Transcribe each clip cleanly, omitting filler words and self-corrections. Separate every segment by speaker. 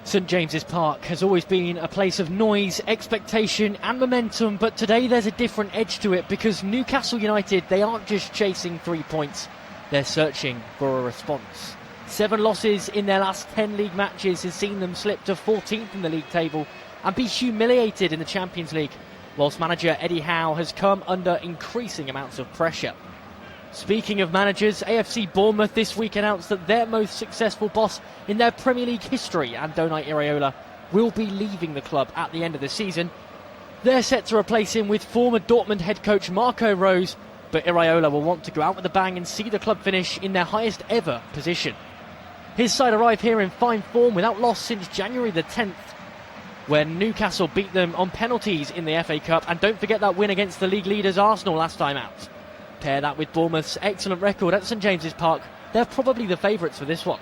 Speaker 1: St James's Park has always been a place of noise, expectation and momentum, but today there's a different edge to it because Newcastle United, they aren't just chasing 3 points, they're searching for a response. 7 losses in their last 10 league matches has seen them slip to 14th in the league table and be humiliated in the Champions League, whilst manager Eddie Howe has come under increasing amounts of pressure. Speaking of managers, AFC Bournemouth this week announced that their most successful boss in their Premier League history, Andoni Iraola, will be leaving the club at the end of the season. They're set to replace him with former Dortmund head coach Marco Rose, but Iraola will want to go out with a bang and see the club finish in their highest ever position. His side arrive here in fine form without loss since January the 10th, when Newcastle beat them on penalties in the FA Cup, and don't forget that win against the league leaders Arsenal last time out. Pair that with Bournemouth's excellent record at St James's Park, they're probably the favourites for this one.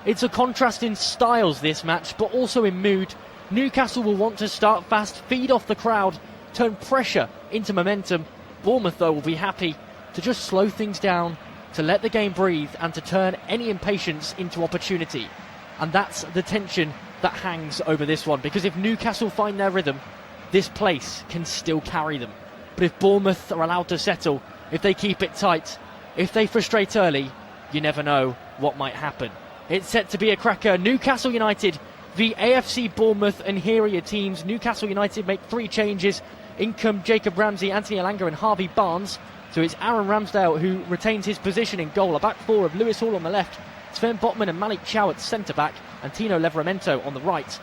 Speaker 1: It's a contrast in styles this match, but also in mood. Newcastle will want to start fast, feed off the crowd, turn pressure into momentum. Bournemouth, though, will be happy to just slow things down, to let the game breathe and to turn any impatience into opportunity. And that's the tension that hangs over this one, because if Newcastle find their rhythm, this place can still carry them. But if Bournemouth are allowed to settle, if they keep it tight, if they frustrate early, you never know what might happen. It's set to be a cracker. Newcastle United v AFC Bournemouth, and here are your teams. Newcastle United make 3 changes. In come Jacob Ramsey, Anthony Elanga and Harvey Barnes. So it's Aaron Ramsdale who retains his position in goal. A back 4 of Lewis Hall on the left, Sven Botman and Malik Chow at centre-back, and Tino Livramento on the right.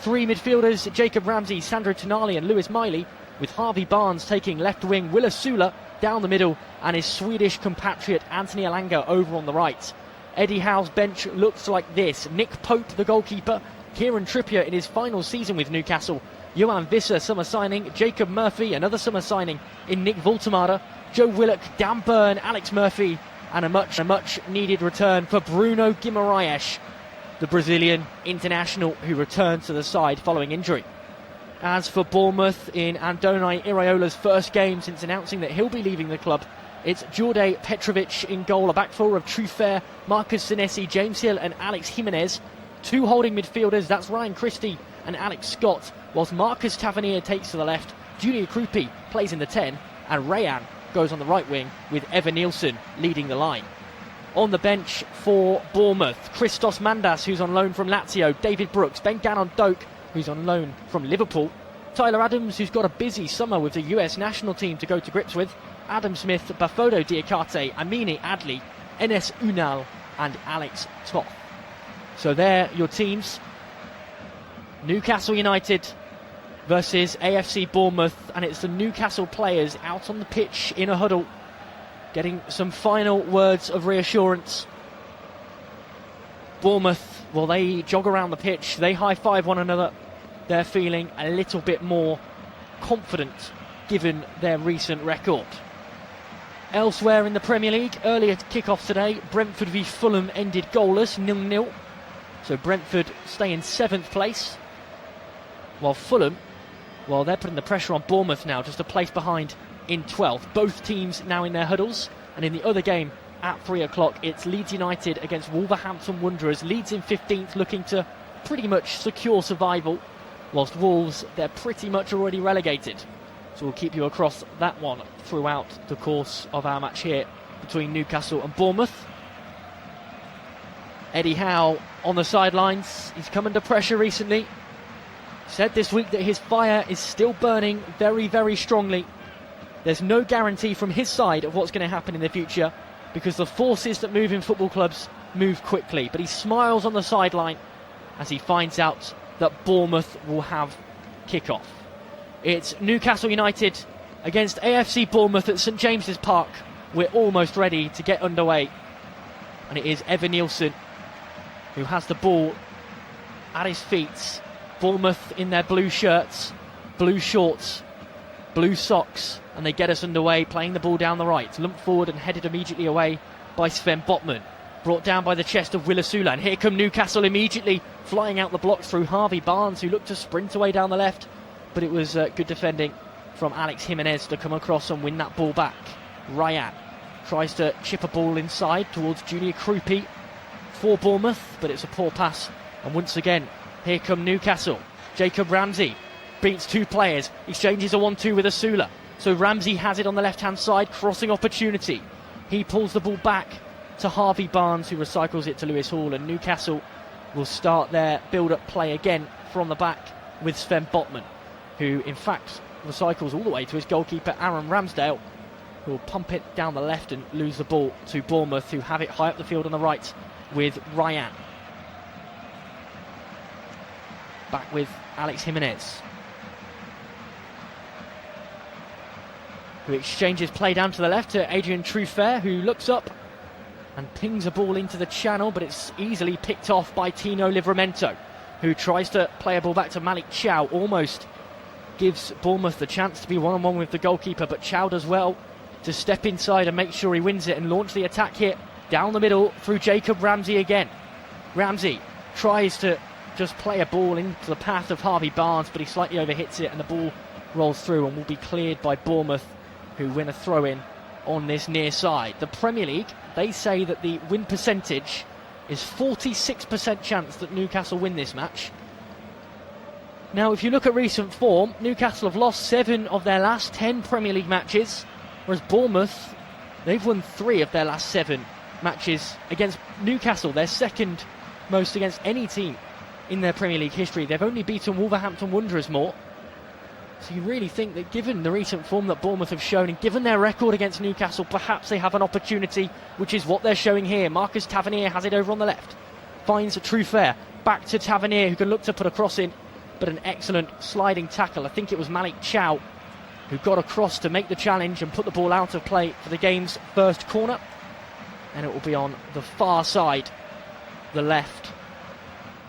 Speaker 1: 3 midfielders, Jacob Ramsey, Sandro Tonali and Lewis Miley, with Harvey Barnes taking left wing, Willa Sula down the middle, and his Swedish compatriot Anthony Elanga over on the right. Eddie Howe's bench looks like this: Nick Pope, the goalkeeper, Kieran Trippier in his final season with Newcastle, Johan Visser, summer signing, Jacob Murphy, another summer signing in Nick Voltemada, Joe Willock, Dan Burn, Alex Murphy, and a much needed return for Bruno Guimaraes, the Brazilian international who returned to the side following injury. As for Bournemouth, in Andoni Iraola's first game since announcing that he'll be leaving the club, it's Djordje Petrovic in goal, a back 4 of Truffert, Marcus Senesi, James Hill and Alex Jimenez. 2 holding midfielders, that's Ryan Christie and Alex Scott, whilst Marcus Tavernier takes to the left, Junior Krupi plays in the 10, and Rayan goes on the right wing with Evan Nielsen leading the line. On the bench for Bournemouth, Christos Mandas, who's on loan from Lazio, David Brooks, Ben Gannon Doak, who's on loan from Liverpool, Tyler Adams, who's got a busy summer with the US national team to go to grips with, Adam Smith, Bafodo Diakate, Amini Adli, Enes Unal and Alex Toth. So they're your teams. Newcastle United versus AFC Bournemouth, and it's the Newcastle players out on the pitch in a huddle getting some final words of reassurance. Bournemouth, well, they jog around the pitch, they high-five one another. They're feeling a little bit more confident given their recent record. Elsewhere in the Premier League, earlier kick-off today, Brentford v Fulham ended goalless, 0-0. So Brentford stay in 7th place, while Fulham, well, they're putting the pressure on Bournemouth now, just a place behind in 12th. Both teams now in their huddles, and in the other game at 3 o'clock, it's Leeds United against Wolverhampton Wanderers. Leeds in 15th, looking to pretty much secure survival, whilst Wolves, they're pretty much already relegated. So we'll keep you across that one throughout the course of our match here between Newcastle and Bournemouth. Eddie Howe on the sidelines, he's come under pressure recently. Said this week that his fire is still burning very, very strongly. There's no guarantee from his side of what's going to happen in the future, because the forces that move in football clubs move quickly. But he smiles on the sideline as he finds out that Bournemouth will have kick-off. It's Newcastle United against AFC Bournemouth at St James's Park. We're almost ready to get underway. And it is Evan Nielsen who has the ball at his feet. Bournemouth in their blue shirts, blue shorts, blue socks, and they get us underway, playing the ball down the right, lumped forward and headed immediately away by Sven Botman, brought down by the chest of Willa Sula, and here come Newcastle immediately, flying out the blocks through Harvey Barnes, who looked to sprint away down the left, but it was good defending from Alex Jimenez to come across and win that ball back. Rayan tries to chip a ball inside towards Junior Krupi for Bournemouth, but it's a poor pass, and once again Here come Newcastle. Jacob Ramsey beats two players, exchanges a 1-2 with Asula. So Ramsey has it on the left-hand side, crossing opportunity. He pulls the ball back to Harvey Barnes, who recycles it to Lewis Hall, and Newcastle will start their build-up play again from the back with Sven Botman, who in fact recycles all the way to his goalkeeper Aaron Ramsdale, who will pump it down the left and lose the ball to Bournemouth, who have it high up the field on the right with Ryan. Back with Alex Jimenez, who exchanges play down to the left to Adrian Truffert, who looks up and pings a ball into the channel, but it's easily picked off by Tino Livramento, who tries to play a ball back to Malik Chow, almost gives Bournemouth the chance to be one-on-one with the goalkeeper, but Chow does well to step inside and make sure he wins it and launch the attack here down the middle through Jacob Ramsey again. Ramsey tries to just play a ball into the path of Harvey Barnes, but he slightly overhits it and the ball rolls through and will be cleared by Bournemouth, who win a throw-in on this near side. The Premier League, they say that the win percentage is 46% chance that Newcastle win this match. Now, if you look at recent form, Newcastle have lost 7 of their last 10 Premier League matches, whereas Bournemouth, they've won 3 of their last 7 matches against Newcastle, their second most against any team in their Premier League history. They've only beaten Wolverhampton Wanderers more. So you really think that given the recent form that Bournemouth have shown and given their record against Newcastle, perhaps they have an opportunity, which is what they're showing here. Marcus Tavernier has it over on the left, finds Truffert, back to Tavernier, who can look to put a cross in, but an excellent sliding tackle. I think it was Malik Chow who got across to make the challenge and put the ball out of play for the game's first corner, and it will be on the far side, the left,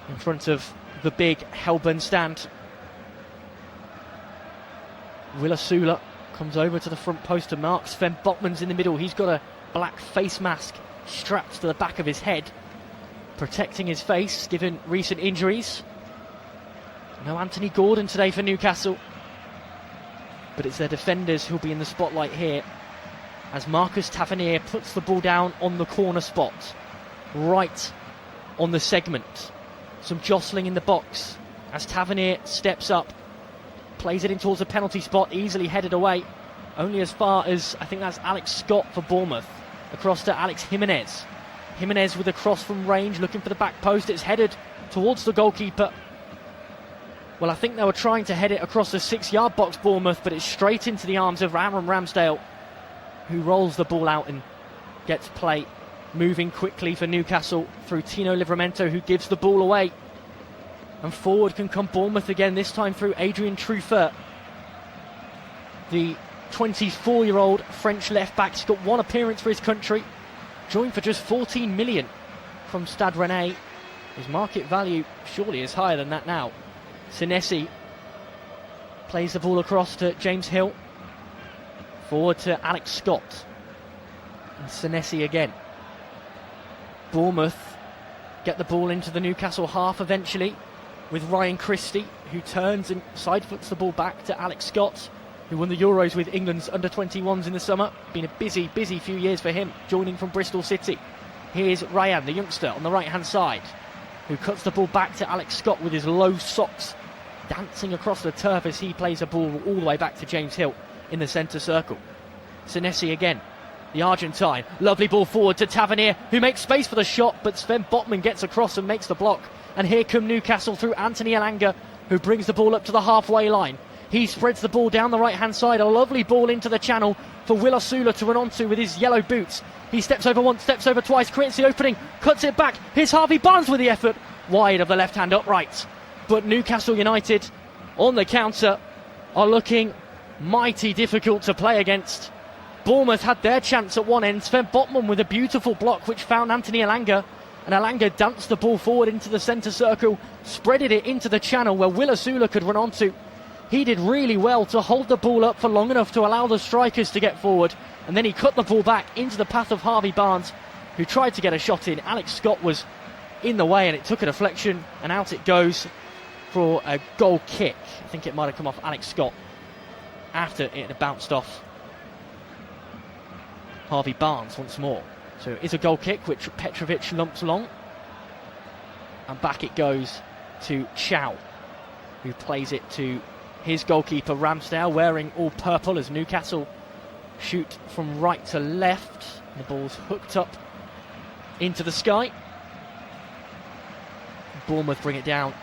Speaker 1: in front of the big Helburn stand. Will Asula comes over to the front post to mark. Sven Botman's in the middle. He's got a black face mask strapped to the back of his head, protecting his face given recent injuries. No Anthony Gordon today for Newcastle, but it's their defenders who'll be in the spotlight here as Marcus Tavernier puts the ball down on the corner spot, right on the segment. Some jostling in the box as Tavernier steps up, plays it in towards the penalty spot, easily headed away, only as far as, I think that's Alex Scott for Bournemouth, across to Alex Jimenez. Jimenez with a cross from range, looking for the back post. It's headed towards the goalkeeper. Well, I think they were trying to head it across the 6-yard box, Bournemouth, but it's straight into the arms of Aaron Ramsdale, who rolls the ball out and gets play moving quickly for Newcastle through Tino Livramento, who gives the ball away. And forward can come Bournemouth again, this time through Adrian Truffert. The 24-year-old French left-back. He's got one appearance for his country, joined for just 14 million from Stade Rennais. His market value surely is higher than that now. Senesi plays the ball across to James Hill. Forward to Alex Scott. And Senesi again. Bournemouth get the ball into the Newcastle half eventually, with Ryan Christie, who turns and side-foots the ball back to Alex Scott, who won the Euros with England's under-21s in the summer. Been a busy few years for him, joining from Bristol City. Here's Ryan, the youngster, on the right-hand side, who cuts the ball back to Alex Scott with his low socks, dancing across the turf as he plays a ball all the way back to James Hill in the centre circle. Senesi again, the Argentine. Lovely ball forward to Tavernier, who makes space for the shot, but Sven Botman gets across and makes the block. And here come Newcastle through Anthony Elanga, who brings the ball up to the halfway line. He spreads the ball down the right-hand side. A lovely ball into the channel for Will Asula to run onto with his yellow boots. He steps over once, steps over twice, creates the opening, cuts it back. Here's Harvey Barnes with the effort, wide of the left-hand upright. But Newcastle United, on the counter, are looking mighty difficult to play against. Bournemouth had their chance at one end. Sven Botman with a beautiful block which found Anthony Elanga. And Elanga danced the ball forward into the centre circle, spreaded it into the channel where Will Asula could run onto. He did really well to hold the ball up for long enough to allow the strikers to get forward. And then he cut the ball back into the path of Harvey Barnes, who tried to get a shot in. Alex Scott was in the way and it took a deflection, and out it goes for a goal kick. I think it might have come off Alex Scott after it had bounced off Harvey Barnes once more. So it's a goal kick which Petrovic lumps long, and back it goes to Chow, who plays it to his goalkeeper Ramsdale, wearing all purple as Newcastle shoot from right to left. The ball's hooked up into the sky. Bournemouth bring it down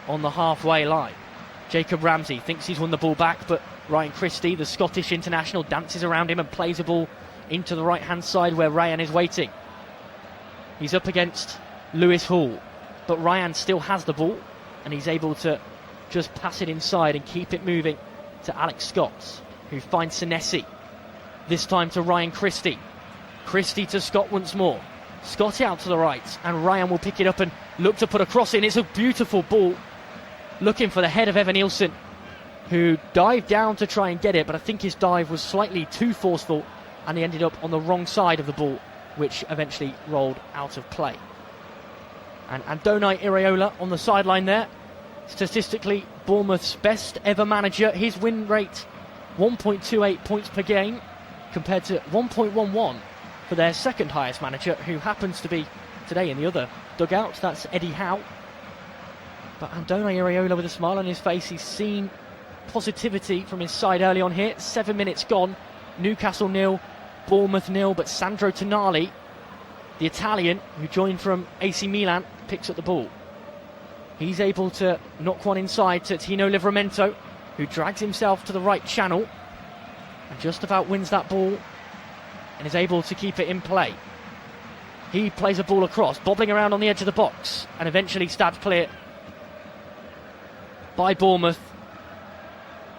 Speaker 1: on the halfway line. Jacob Ramsey thinks he's won the ball back, but Ryan Christie, the Scottish international, dances around him and plays the ball into the right-hand side where Ryan is waiting. He's up against Lewis Hall, but Ryan still has the ball, and he's able to just pass it inside and keep it moving to Alex Scott, who finds Senesi. This time to Ryan Christie. Christie to Scott once more. Scott out to the right, and Ryan will pick it up and look to put a cross in. It's a beautiful ball, looking for the head of Evan Nielsen, who dived down to try and get it, but I think his dive was slightly too forceful, and he ended up on the wrong side of the ball, which eventually rolled out of play. And Andoni Iraola on the sideline there, statistically Bournemouth's best ever manager. His win rate 1.28 points per game compared to 1.11 for their second highest manager, who happens to be today in the other dugout. That's Eddie Howe. But Andoni Iraola with a smile on his face. He's seen positivity from his side early on here. 7 minutes gone. Newcastle 0, Bournemouth 0, but Sandro Tonali, the Italian who joined from AC Milan, picks up the ball. He's able to knock one inside to Tino Livramento, who drags himself to the right channel and just about wins that ball and is able to keep it in play. He plays a ball across, bobbling around on the edge of the box, and eventually stabbed clear by Bournemouth,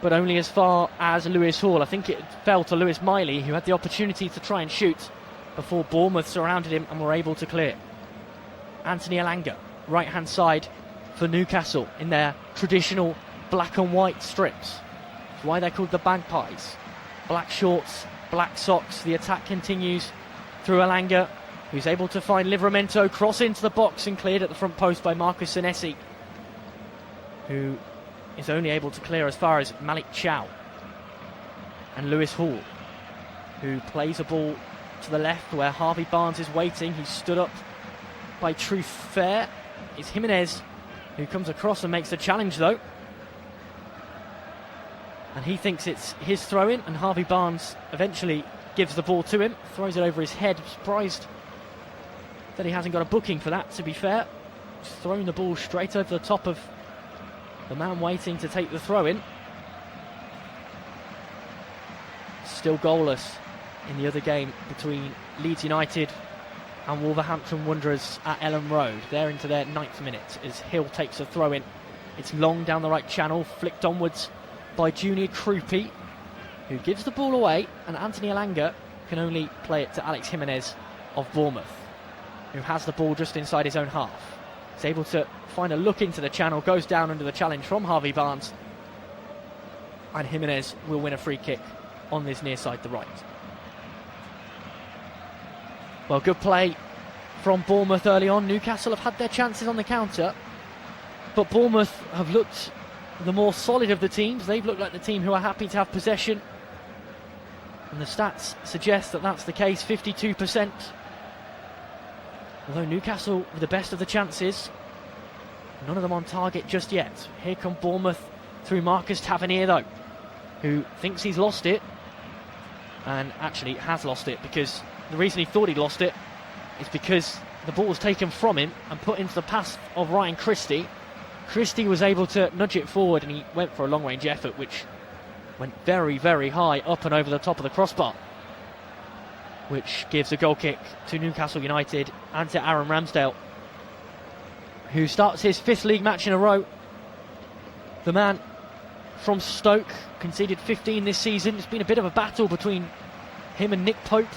Speaker 1: but only as far as Lewis Hall. I think it fell to Lewis Miley, who had the opportunity to try and shoot before Bournemouth surrounded him and were able to clear. Anthony Elanga, right hand side for Newcastle in their traditional black and white strips. That's why they're called the Bagpies. Black shorts, black socks. The attack continues through Elanga, who's able to find Livramento, cross into the box and cleared at the front post by Marcus Senesi, who is only able to clear as far as Malik Chow. And Lewis Hall, who plays a ball to the left where Harvey Barnes is waiting. He's stood up by Truth Fair. It's Jimenez who comes across and makes the challenge though. And he thinks it's his throw-in, and Harvey Barnes eventually gives the ball to him, throws it over his head. Surprised that he hasn't got a booking for that, to be fair. He's thrown the ball straight over the top of the man waiting to take the throw-in. Still goalless in the other game between Leeds United and Wolverhampton Wanderers at Ellen Road. They're into their 9th minute as Hill takes a throw-in. It's long down the right channel, flicked onwards by Junior Krupi, who gives the ball away, and Anthony Elanga can only play it to Alex Jimenez of Bournemouth, who has the ball just inside his own half. He's able to find a look into the channel, goes down under the challenge from Harvey Barnes, and Jimenez will win a free kick on this near side, the right. Well, good play from Bournemouth early on. Newcastle have had their chances on the counter, but Bournemouth have looked the more solid of the teams. They've looked like the team who are happy to have possession, and the stats suggest that that's the case. 52%. Although Newcastle with the best of the chances, none of them on target just yet. Here come Bournemouth through Marcus Tavernier though, who thinks he's lost it, and actually has lost it, because the reason he thought he'd lost it is because the ball was taken from him and put into the path of Ryan Christie. Christie was able to nudge it forward, and he went for a long-range effort which went very, very high up and over the top of the crossbar, which gives a goal kick to Newcastle United and to Aaron Ramsdale, who starts his 5th league match in a row. The man from Stoke conceded 15 this season. It's been a bit of a battle between him and Nick Pope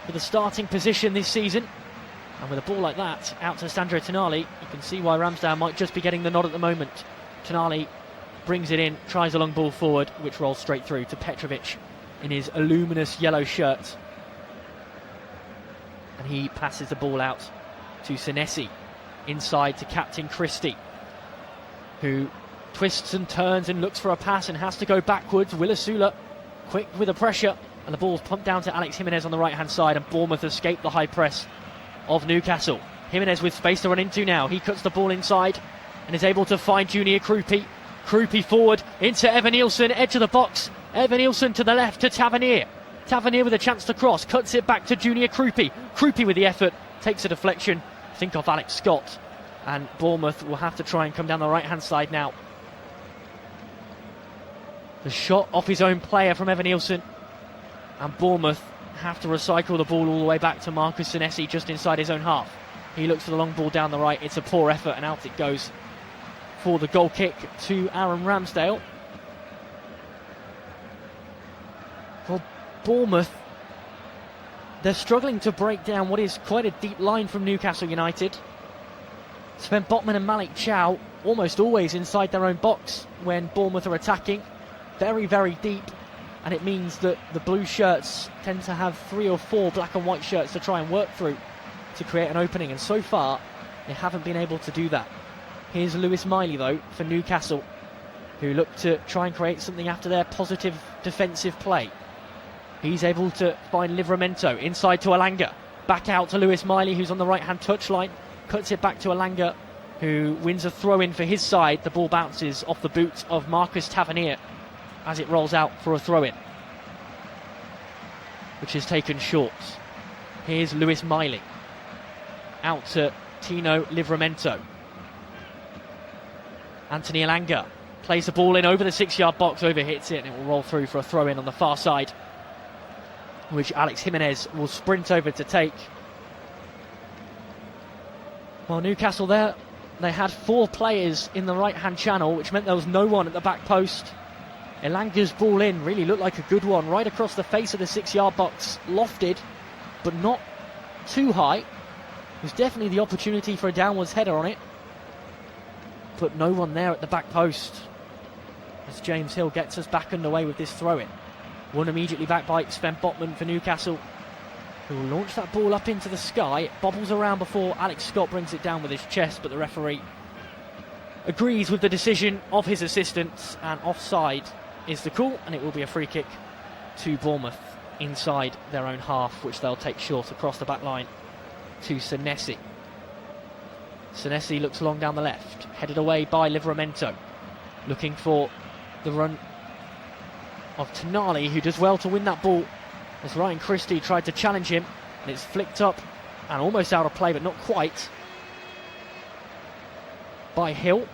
Speaker 1: for the starting position this season. And with a ball like that out to Sandro Tonali, you can see why Ramsdale might just be getting the nod at the moment. Tonali brings it in, tries a long ball forward, which rolls straight through to Petrovic in his luminous yellow shirt. And he passes the ball out to Senesi, inside to captain Christie, who twists and turns and looks for a pass and has to go backwards. Willisula quick with the pressure, and the ball's pumped down to Alex Jimenez on the right hand side, and Bournemouth escape the high press of Newcastle. Jimenez with space to run into now. He cuts the ball inside and is able to find Junior Krupi. Krupi forward into Evan-Nielsen, edge of the box. Evan-Nielsen to the left to Tavernier. Tavernier with a chance to cross, cuts it back to Junior Krupi. Krupi with the effort, takes a deflection, think off Alex Scott. And Bournemouth will have to try and come down the right-hand side now. The shot off his own player from Evan-Nielsen. And Bournemouth have to recycle the ball all the way back to Marcus Senesi just inside his own half. He looks for the long ball down the right. It's a poor effort and out it goes for the goal kick to Aaron Ramsdale. Well, Bournemouth, they're struggling to break down what is quite a deep line from Newcastle United. Sven Botman and Malik Chow almost always inside their own box when Bournemouth are attacking. Very, very deep. And it means that the blue shirts tend to have 3 or 4 black and white shirts to try and work through to create an opening. And so far, they haven't been able to do that. Here's Lewis Miley, though, for Newcastle, who look to try and create something after their positive defensive play. He's able to find Livramento inside to Alanga. Back out to Lewis Miley, who's on the right-hand touchline. Cuts it back to Alanga, who wins a throw-in for his side. The ball bounces off the boot of Marcus Tavernier as it rolls out for a throw-in, which is taken short. Here's Lewis Miley. Out to Tino Livramento. Anthony Alanga plays the ball in over the 6-yard box, overhits it, and it will roll through for a throw-in on the far side, which Alex Jimenez will sprint over to take. Well, Newcastle there, they had 4 players in the right-hand channel, which meant there was no one at the back post. Elanga's ball in really looked like a good one, right across the face of the 6-yard box, lofted, but not too high. It was definitely the opportunity for a downwards header on it, but no one there at the back post, as James Hill gets us back underway with this throw-in. Won immediately back by Sven Botman for Newcastle, who will launch that ball up into the sky. It bobbles around before Alex Scott brings it down with his chest, but the referee agrees with the decision of his assistants, and offside is the call, and it will be a free kick to Bournemouth inside their own half, which they'll take short across the back line to Senesi. Senesi looks long down the left, headed away by Livramento, looking for the run of Tonali, who does well to win that ball as Ryan Christie tried to challenge him, and it's flicked up and almost out of play, but not quite, by Hill,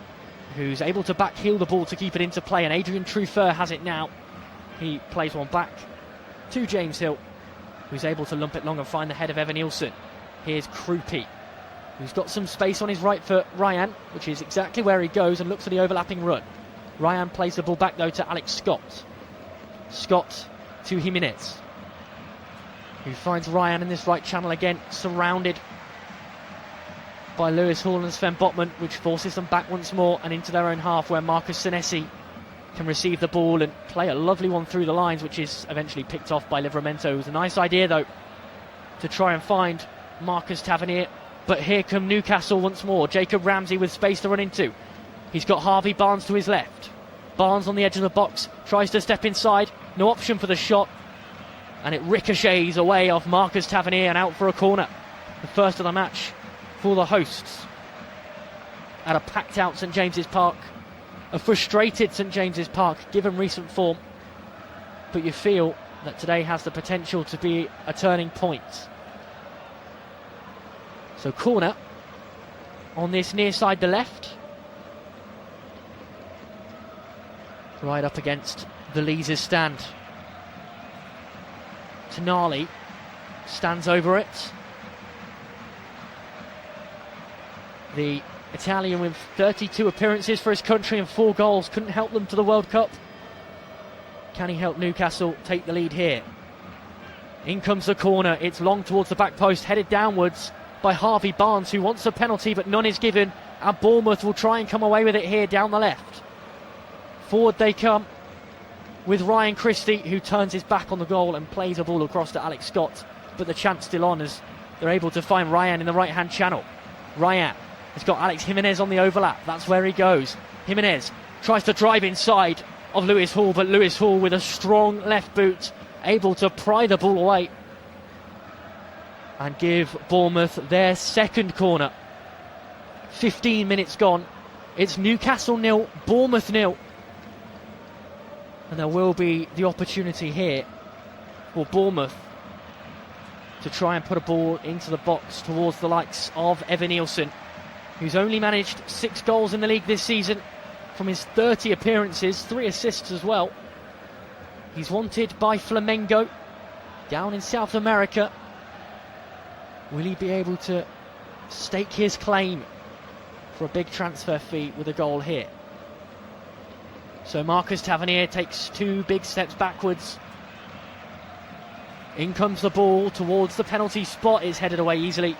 Speaker 1: who's able to back heel the ball to keep it into play, and Adrian Truffert has it now. He plays one back to James Hill, who's able to lump it long and find the head of Evan-Nielsen. Here's Krupi, who's got some space on his right foot. Ryan, which is exactly where he goes, and looks for the overlapping run. Ryan plays the ball back though to Alex Scott. Scott to Jimenez, who finds Ryan in this right channel again, surrounded by Lewis Hall and Sven Botman, which forces them back once more and into their own half, where Marcus Senesi can receive the ball and play a lovely one through the lines, which is eventually picked off by Livramento. It was a nice idea though to try and find Marcus Tavernier, but here come Newcastle once more. Jacob Ramsey with space to run into. He's got Harvey Barnes to his left. Barnes on the edge of the box, tries to step inside, no option for the shot, and it ricochets away off Marcus Tavernier and out for a corner. The first of the match for the hosts at a packed out St James's Park, a frustrated St James's Park given recent form, but you feel that today has the potential to be a turning point. So corner on this near side, the left, right up against the Lees' stand. Tonali stands over it. The Italian with 32 appearances for his country and 4 goals couldn't help them to the World Cup. Can he help Newcastle take the lead here? In comes the corner. It's long towards the back post, headed downwards by Harvey Barnes, who wants a penalty, but none is given, and Bournemouth will try and come away with it here down the left. Forward they come with Ryan Christie, who turns his back on the goal and plays a ball across to Alex Scott, but the chance still on as they're able to find Ryan in the right-hand channel. Ryan has got Alex Jimenez on the overlap. That's where he goes. Jimenez tries to drive inside of Lewis Hall, but Lewis Hall with a strong left boot able to pry the ball away. and give Bournemouth their second corner. 15 minutes gone. It's Newcastle 0, Bournemouth 0. And there will be the opportunity here for Bournemouth to try and put a ball into the box towards the likes of Evan Nielsen, who's only managed 6 goals in the league this season from his 30 appearances, 3 assists as well. He's wanted by Flamengo down in South America. Will he be able to stake his claim for a big transfer fee with a goal here? So Marcus Tavernier takes 2 big steps backwards. In comes the ball towards the penalty spot. It's headed away easily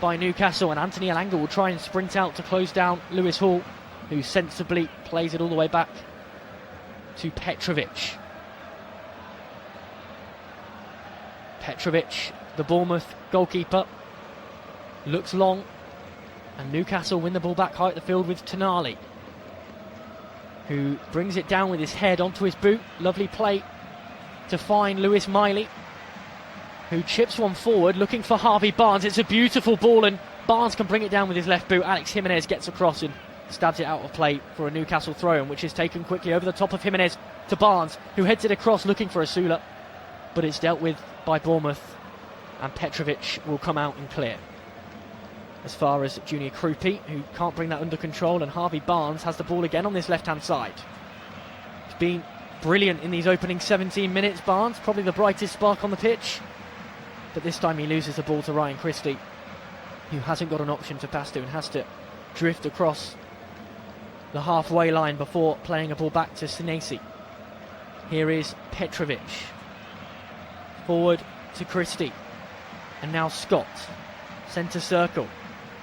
Speaker 1: by Newcastle, and Anthony Elanga will try and sprint out to close down Lewis Hall, who sensibly plays it all the way back to Petrovic. Petrovic, the Bournemouth goalkeeper, looks long, and Newcastle win the ball back high at the field with Tonali, who brings it down with his head onto his boot. Lovely play to find Lewis Miley, who chips one forward looking for Harvey Barnes. It's a beautiful ball, and Barnes can bring it down with his left boot. Alex Jimenez gets across and stabs it out of play for a Newcastle throw-in, which is taken quickly over the top of Jimenez to Barnes, who heads it across looking for Asula, but it's dealt with by Bournemouth, and Petrovic will come out and clear. As far as Junior Krupi, who can't bring that under control, and Harvey Barnes has the ball again on this left-hand side. He's been brilliant in these opening 17 minutes, Barnes, probably the brightest spark on the pitch, but this time he loses the ball to Ryan Christie, who hasn't got an option to pass to and has to drift across the halfway line before playing a ball back to Senesi. Here is Petrovic, forward to Christie, and now Scott, centre circle,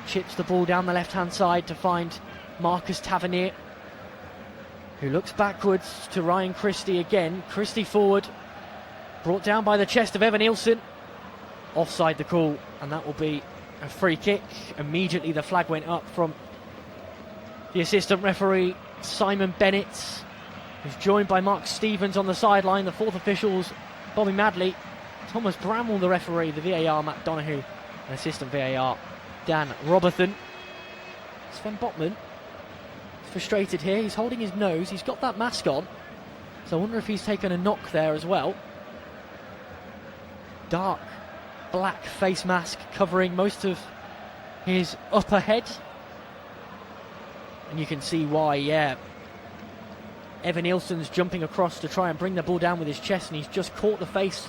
Speaker 1: chips the ball down the left hand side to find Marcus Tavernier, who looks backwards to Ryan Christie again. Christie forward, brought down by the chest of Evan Nielsen. Offside the call, and that will be a free kick. Immediately the flag went up from the assistant referee Simon Bennett, who's joined by Mark Stevens on the sideline, the 4th officials Bobby Madley, Thomas Bramwell the referee, the VAR Matt Donoghue, and assistant VAR Dan Robertson. Sven Botman is frustrated here. He's holding his nose. He's got that mask on, so I wonder if he's taken a knock there as well. Dark black face mask covering most of his upper head, and you can see why. Evan Nielsen's jumping across to try and bring the ball down with his chest, and he's just caught the face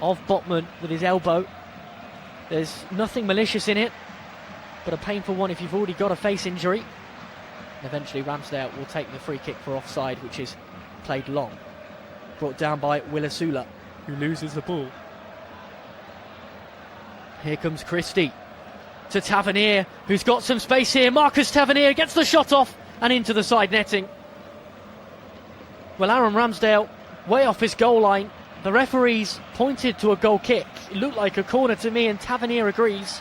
Speaker 1: of Botman with his elbow. There's nothing malicious in it, but a painful one if you've already got a face injury. And eventually Ramsdale will take the free kick for offside, which is played long. Brought down by Will Asula, who loses the ball. Here comes Christie to Tavernier, who's got some space here. Marcus Tavernier gets the shot off and into the side netting. Well, Aaron Ramsdale way off his goal line. The referees pointed to a goal kick. It looked like a corner to me, and Tavernier agrees.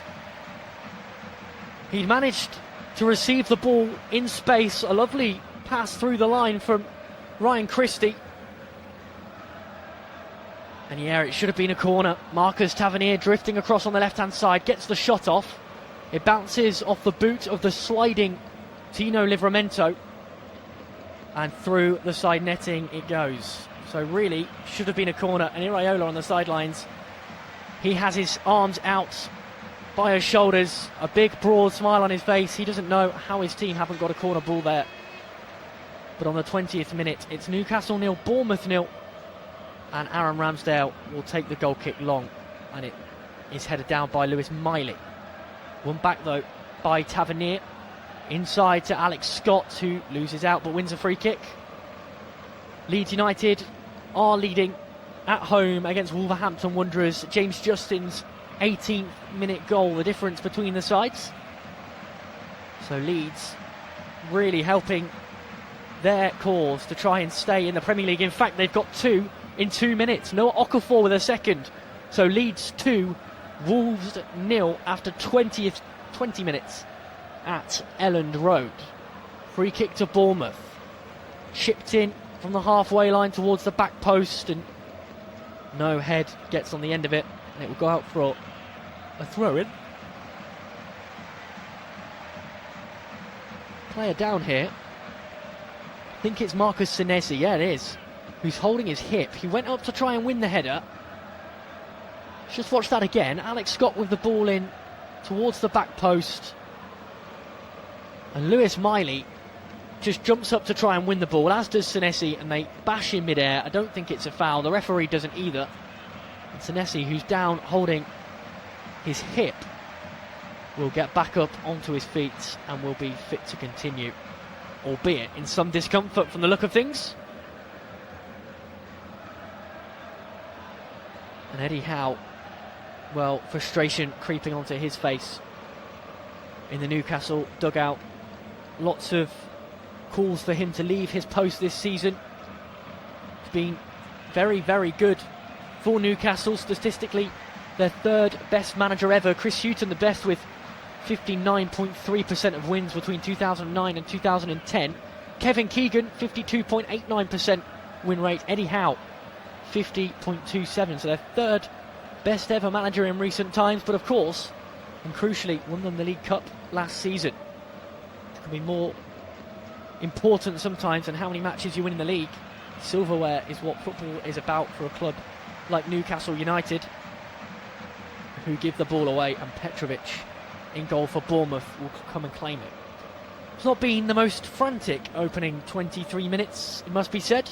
Speaker 1: He managed to receive the ball in space. A lovely pass through the line from Ryan Christie. And it should have been a corner. Marcus Tavernier drifting across on the left-hand side, gets the shot off. It bounces off the boot of the sliding Tino Livramento, and through the side netting it goes. So really, should have been a corner. And Iraola on the sidelines, he has his arms out by his shoulders, a big broad smile on his face. He doesn't know how his team haven't got a corner ball there. But on the 20th minute, it's Newcastle 0, Bournemouth 0. And Aaron Ramsdale will take the goal kick long, and it is headed down by Lewis Miley. Won back though by Tavernier. Inside to Alex Scott, who loses out but wins a free kick. Leeds United are leading at home against Wolverhampton Wanderers. James Justin's 18th minute goal, the difference between the sides. So Leeds really helping their cause to try and stay in the Premier League. In fact, they've got 2 in 2 minutes. Noah Okafor with a second. So Leeds 2, Wolves 0 after 20 minutes at Elland Road. Free kick to Bournemouth. Chipped in from the halfway line towards the back post, and no head gets on the end of it, and it will go out for A throw-in. Player down here. I think it's Marcus Senesi, yeah it is, who's holding his hip. He went up to try and win the header. Just watch that again. Alex Scott with the ball in towards the back post. And Lewis Miley just jumps up to try and win the ball, as does Senesi, and they bash in midair. I don't think it's a foul. The referee doesn't either. And Senesi, who's down holding his hip, will get back up onto his feet and will be fit to continue, albeit in some discomfort from the look of things. And Eddie Howe, well, frustration creeping onto his face in the Newcastle dugout. Lots of calls for him to leave his post this season. It's been very, very good for Newcastle. Statistically, their third best manager ever. Chris Hughton the best with 59.3% of wins between 2009 and 2010. Kevin Keegan, 52.89% win rate. Eddie Howe, 50.27%. So their third best ever manager in recent times. But of course, and crucially, won them the League Cup last season. It can be more important sometimes than how many matches you win in the league. Silverware is what football is about for a club like Newcastle United, who give the ball away, and Petrovic in goal for Bournemouth will come and claim it. It's not been the most frantic opening 23 minutes, it must be said,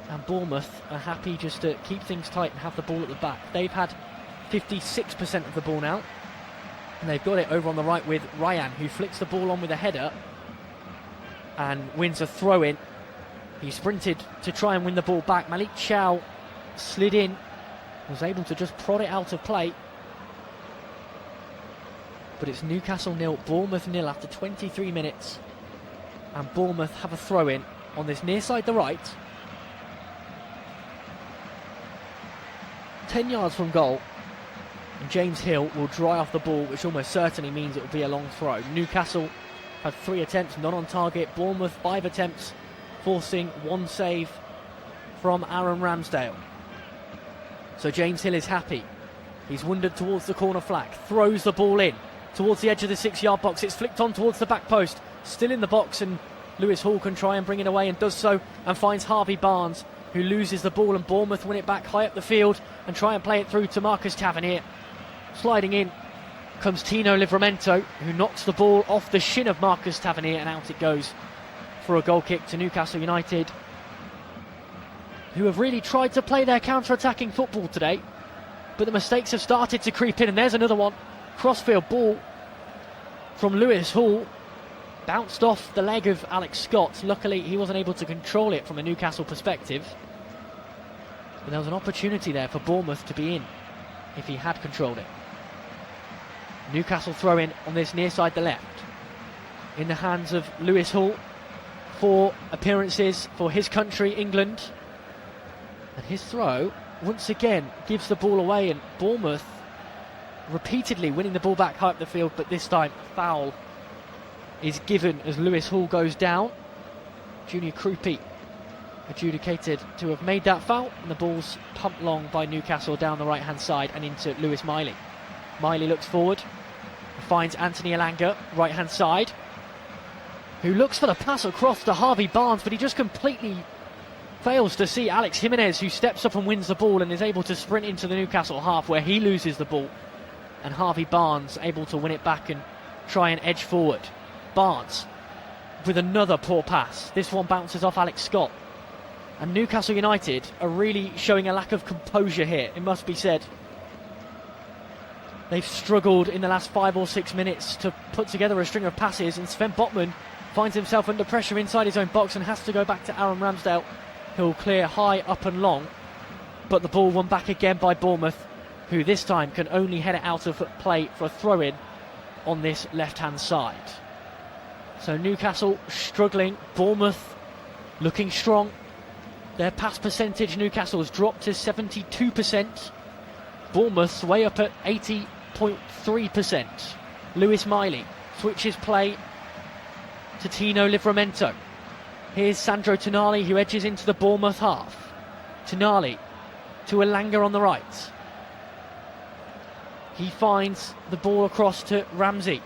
Speaker 1: and Bournemouth are happy just to keep things tight and have the ball at the back. They've had 56% of the ball now, and they've got it over on the right with Ryan, who flicks the ball on with a header and wins a throw-in. He sprinted to try and win the ball back. Malik Chow slid in, was able to just prod it out of play. But it's Newcastle 0, Bournemouth 0 after 23 minutes. And Bournemouth have a throw-in on this near side the right. 10 yards from goal. And James Hill will dry off the ball, which almost certainly means it will be a long throw. Newcastle had 3 attempts, none on target. Bournemouth 5 attempts, forcing 1 save from Aaron Ramsdale. So James Hill is happy. He's wandered towards the corner flag, throws the ball in towards the edge of the 6-yard box. It's flicked on towards the back post, still in the box, and Lewis Hall can try and bring it away and does so, and finds Harvey Barnes, who loses the ball, and Bournemouth win it back high up the field and try and play it through to Marcus Tavernier. Sliding in comes Tino Livramento, who knocks the ball off the shin of Marcus Tavernier, and out it goes for a goal kick to Newcastle United, who have really tried to play their counter-attacking football today, but the mistakes have started to creep in. And there's another one. Crossfield ball from Lewis Hall, bounced off the leg of Alex Scott. Luckily he wasn't able to control it from a Newcastle perspective, but there was an opportunity there for Bournemouth to be in if he had controlled it. Newcastle throw in on this near side the left, in the hands of Lewis Hall. 4 appearances for his country, England, and his throw once again gives the ball away, and Bournemouth repeatedly winning the ball back high up the field, but this time a foul is given as Lewis Hall goes down. Junior Krupi adjudicated to have made that foul, and the ball's pumped long by Newcastle down the right hand side and into Lewis Miley. Miley looks forward, finds Anthony Elanga right hand side, who looks for the pass across to Harvey Barnes, but he just completely fails to see Alex Jimenez, who steps up and wins the ball and is able to sprint into the Newcastle half, where he loses the ball, and Harvey Barnes able to win it back and try and edge forward. Barnes with another poor pass. This one bounces off Alex Scott, and Newcastle United are really showing a lack of composure here, it must be said. They've struggled in the last 5 or 6 minutes to put together a string of passes, and Sven Botman finds himself under pressure inside his own box and has to go back to Aaron Ramsdale. He'll clear high, up and long, but the ball won back again by Bournemouth, who this time can only head it out of play for a throw-in on this left-hand side. So Newcastle struggling, Bournemouth looking strong. Their pass percentage, Newcastle has dropped to 72%. Bournemouth's way up at 80.3%. Lewis Miley switches play to Tino Livramento. Here's Sandro Tonali, who edges into the Bournemouth half. Tonali to Elanga on the right. He finds the ball across to Ramsey.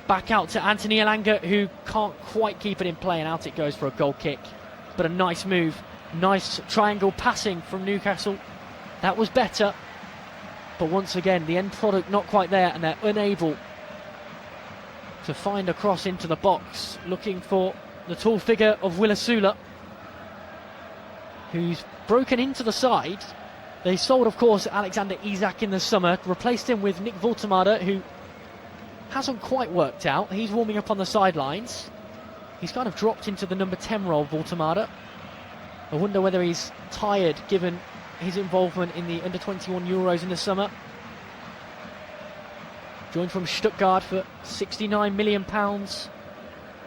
Speaker 1: Back out to Anthony Elanga, who can't quite keep it in play, and out it goes for a goal kick. But a nice move. Nice triangle passing from Newcastle. That was better. But once again, the end product not quite there, and they're unable to find a cross into the box, looking for the tall figure of Willasula, who's broken into the side. They sold, of course, Alexander Isak in the summer, replaced him with Nick Woltemade, who hasn't quite worked out. He's warming up on the sidelines. He's kind of dropped into the number 10 role, Woltemade. I wonder whether he's tired, given his involvement in the under-21 Euros in the summer. Joined from Stuttgart for £69 million.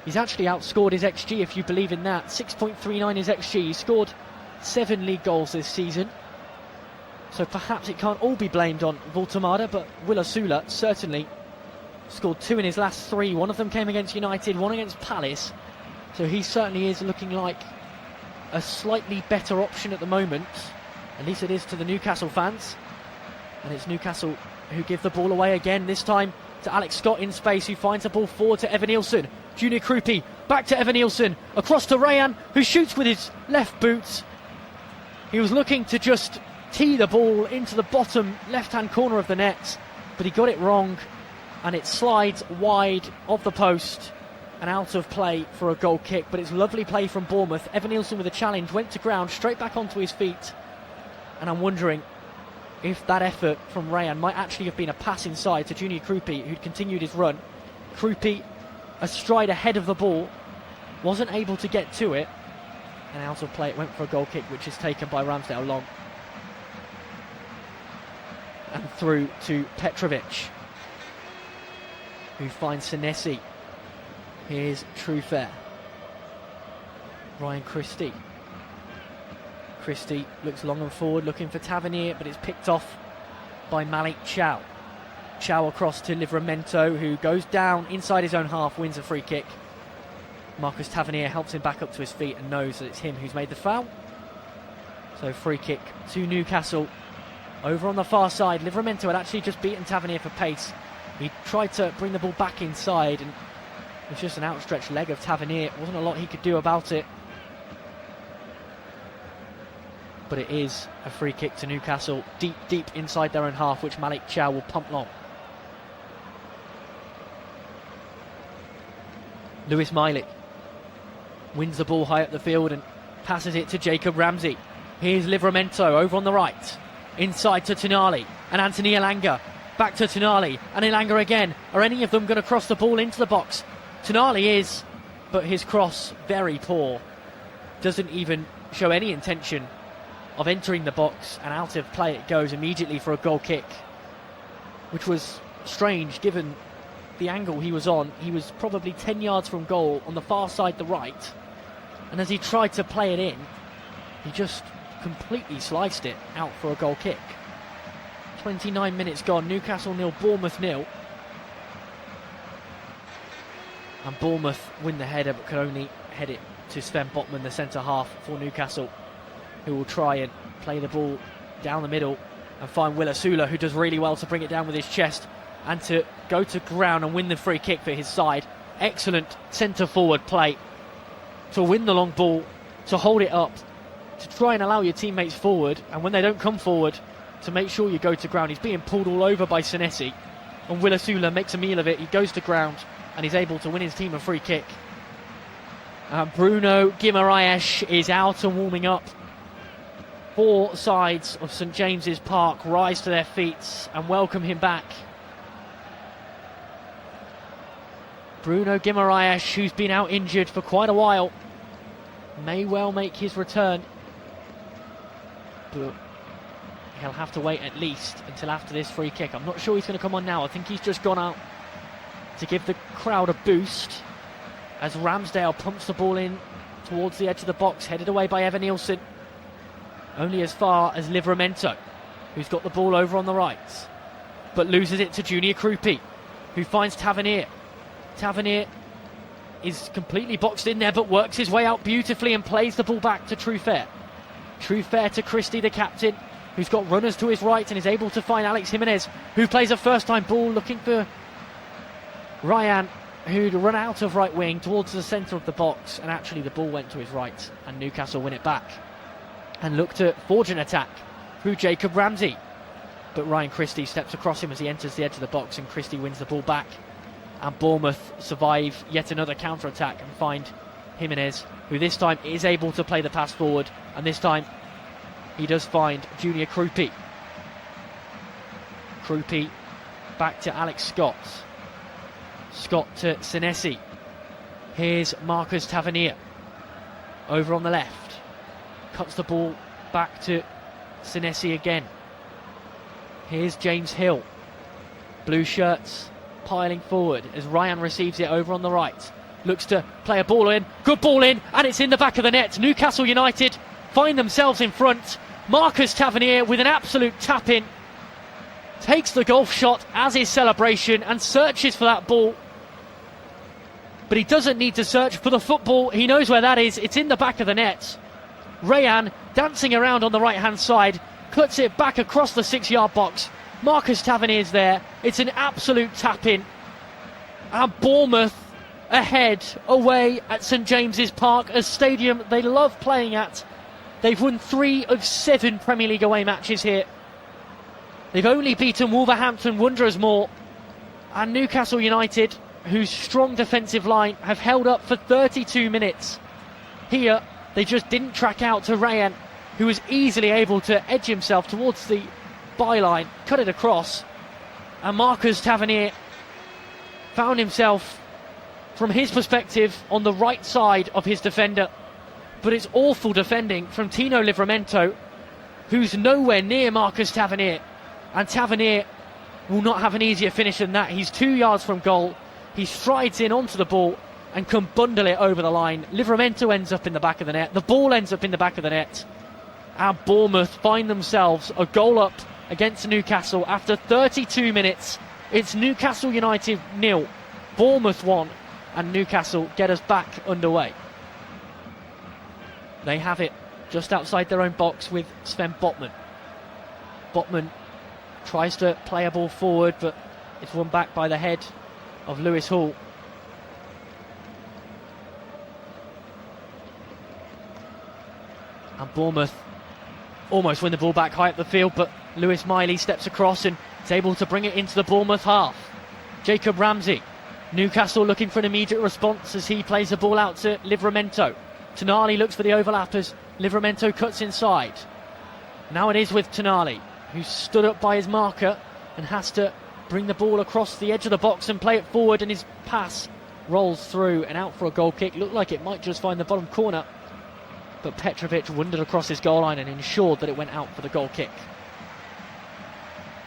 Speaker 1: He's actually outscored his XG, if you believe in that. 6.39 is XG. He scored 7 league goals this season. So perhaps it can't all be blamed on Woltemade, but Willasula certainly scored 2 in his last 3. One of them came against United, one against Palace. So he certainly is looking like a slightly better option at the moment. At least it is to the Newcastle fans. And it's Newcastle who give the ball away again, this time to Alex Scott in space, who finds the ball forward to Evan Nielsen. Junior Krupi back to Evan Nielsen, across to Rayan, who shoots with his left boot. He was looking to just tee the ball into the bottom left-hand corner of the net, but he got it wrong, and it slides wide of the post and out of play for a goal kick. But it's lovely play from Bournemouth. Evan Nielsen with a challenge, went to ground, straight back onto his feet, and I'm wondering if that effort from Rayan might actually have been a pass inside to Junior Krupi, who'd continued his run. Krupi, a stride ahead of the ball, wasn't able to get to it, and out of play it went for a goal kick, which is taken by Ramsdale long. And through to Petrovic, who finds Senesi. Here's Truefair. Ryan Christie. Christie looks long and forward, looking for Tavernier, but it's picked off by Malik Chow. Chow across to Livramento, who goes down inside his own half, wins a free kick. Marcus Tavernier helps him back up to his feet and knows that it's him who's made the foul. So free kick to Newcastle. Over on the far side, Livramento had actually just beaten Tavernier for pace. He tried to bring the ball back inside, and it was just an outstretched leg of Tavernier. Wasn't a lot he could do about it. But it is a free kick to Newcastle, deep, deep inside their own half, which Malik Chow will pump long. Lewis Miley wins the ball high up the field and passes it to Jacob Ramsey. Here's Livramento over on the right. Inside to Tonali and Anthony Elanga. Back to Tonali and Elanga again. Are any of them going to cross the ball into the box? Tonali is, but his cross very poor. Doesn't even show any intention of entering the box, and out of play it goes immediately for a goal kick, which was strange given the angle he was on. He was probably 10 yards from goal on the far side, the right, and as he tried to play it in, he just completely sliced it out for a goal kick. 29 minutes gone, Newcastle 0, Bournemouth 0. And Bournemouth win the header, but can only head it to Sven Botman, the centre half for Newcastle, who will try and play the ball down the middle and find Willasula, who does really well to bring it down with his chest and to go to ground and win the free kick for his side. Excellent centre forward play to win the long ball, to hold it up, to try and allow your teammates forward, and when they don't come forward, to make sure you go to ground. He's being pulled all over by Senesi, and Willasula makes a meal of it. He goes to ground and he's able to win his team a free kick. Bruno Guimaraes is out and warming up. Four sides of St James's Park rise to their feet and welcome him back. Bruno Guimaraes, who's been out injured for quite a while, may well make his return, but he'll have to wait at least until after this free kick. I'm not sure he's going to come on now. I think he's just gone out to give the crowd a boost as Ramsdale pumps the ball in towards the edge of the box, headed away by Evan Nielsen. Only as far as Livramento, who's got the ball over on the right, but loses it to Junior Krupi, who finds Tavernier. Tavernier is completely boxed in there, but works his way out beautifully and plays the ball back to Truefair. Truefair to Christie, the captain. who's got runners to his right and is able to find Alex Jimenez, who plays a first-time ball looking for Ryan, who'd run out of right wing towards the centre of the box, and actually the ball went to his right and Newcastle win it back and look to forge an attack through Jacob Ramsey. But Ryan Christie steps across him as he enters the edge of the box, and Christie wins the ball back. And Bournemouth survive yet another counter-attack and find Jimenez, who this time is able to play the pass forward, and this time he does find Junior Krupi. Krupi back to Alex Scott. Scott to Senesi. Here's Marcus Tavernier over on the left. Cuts the ball back to Senesi again. Here's James Hill. Blue shirts piling forward as Ryan receives it over on the right. Looks to play a ball in. Good ball in, and it's in the back of the net. Newcastle United find themselves in front. Marcus Tavernier with an absolute tap-in. Takes the golf shot as his celebration and searches for that ball. But he doesn't need to search for the football. He knows where that is. It's in the back of the net. Rayan dancing around on the right-hand side. Cuts it back across the 6-yard box. Marcus Tavernier's there. It's an absolute tap-in. And Bournemouth ahead away at St James's Park, a stadium they love playing at. They've won 3 of 7 Premier League away matches here. They've only beaten Wolverhampton Wanderers more. And Newcastle United, whose strong defensive line have held up for 32 minutes. Here, they just didn't track out to Rayan, who was easily able to edge himself towards the byline, cut it across, and Marcus Tavernier found himself, from his perspective, on the right side of his defender. But it's awful defending from Tino Livramento, who's nowhere near Marcus Tavernier, and Tavernier will not have an easier finish than that. He's 2 yards from goal. He strides in onto the ball and can bundle it over the line. Livramento ends up in the back of the net. The ball ends up in the back of the net. And Bournemouth find themselves a goal up against Newcastle after 32 minutes. It's Newcastle United 0, Bournemouth 1, and Newcastle get us back underway. They have it just outside their own box with Sven Botman. Botman tries to play a ball forward, but it's won back by the head of Lewis Hall. And Bournemouth almost win the ball back high up the field, but Lewis Miley steps across and is able to bring it into the Bournemouth half. Jacob Ramsey. Newcastle looking for an immediate response as he plays the ball out to Livramento. Tonali looks for the overlap as Livramento cuts inside. Now it is with Tonali, who's stood up by his marker and has to bring the ball across the edge of the box and play it forward, and his pass rolls through and out for a goal kick. Looked like it might just find the bottom corner, but Petrovic wandered across his goal line and ensured that it went out for the goal kick.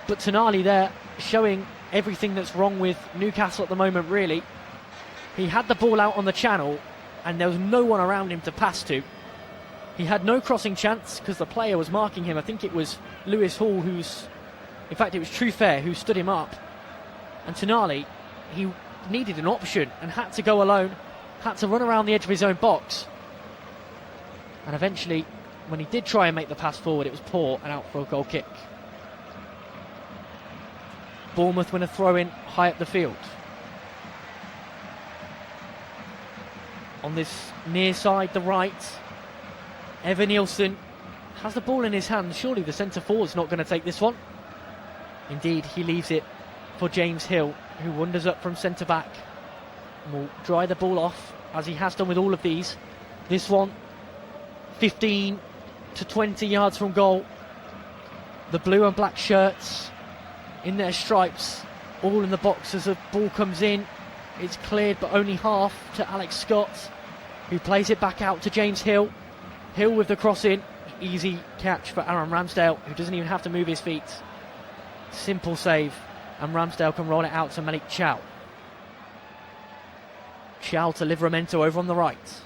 Speaker 1: But Tonali there showing everything that's wrong with Newcastle at the moment, really. He had the ball out on the channel and there was no one around him to pass to. He had no crossing chance because the player was marking him. I think it was Lewis Hall in fact it was Trufair who stood him up. And Tonali, he needed an option and had to go alone, had to run around the edge of his own box. And eventually, when he did try and make the pass forward, it was poor and out for a goal kick. Bournemouth win a throw-in high up the field. On this near side, the right, Evan Nielsen has the ball in his hand. Surely the centre-forward's not going to take this one. Indeed, he leaves it for James Hill, who wanders up from centre-back and will dry the ball off, as he has done with all of these. This one, 15 to 20 yards from goal. The blue and black shirts in their stripes, all in the box as the ball comes in. It's cleared, but only half, to Alex Scott, who plays it back out to James Hill. Hill with the cross in. Easy catch for Aaron Ramsdale, who doesn't even have to move his feet. Simple save, and Ramsdale can roll it out to Malik Chow. Chow to Livramento over on the right.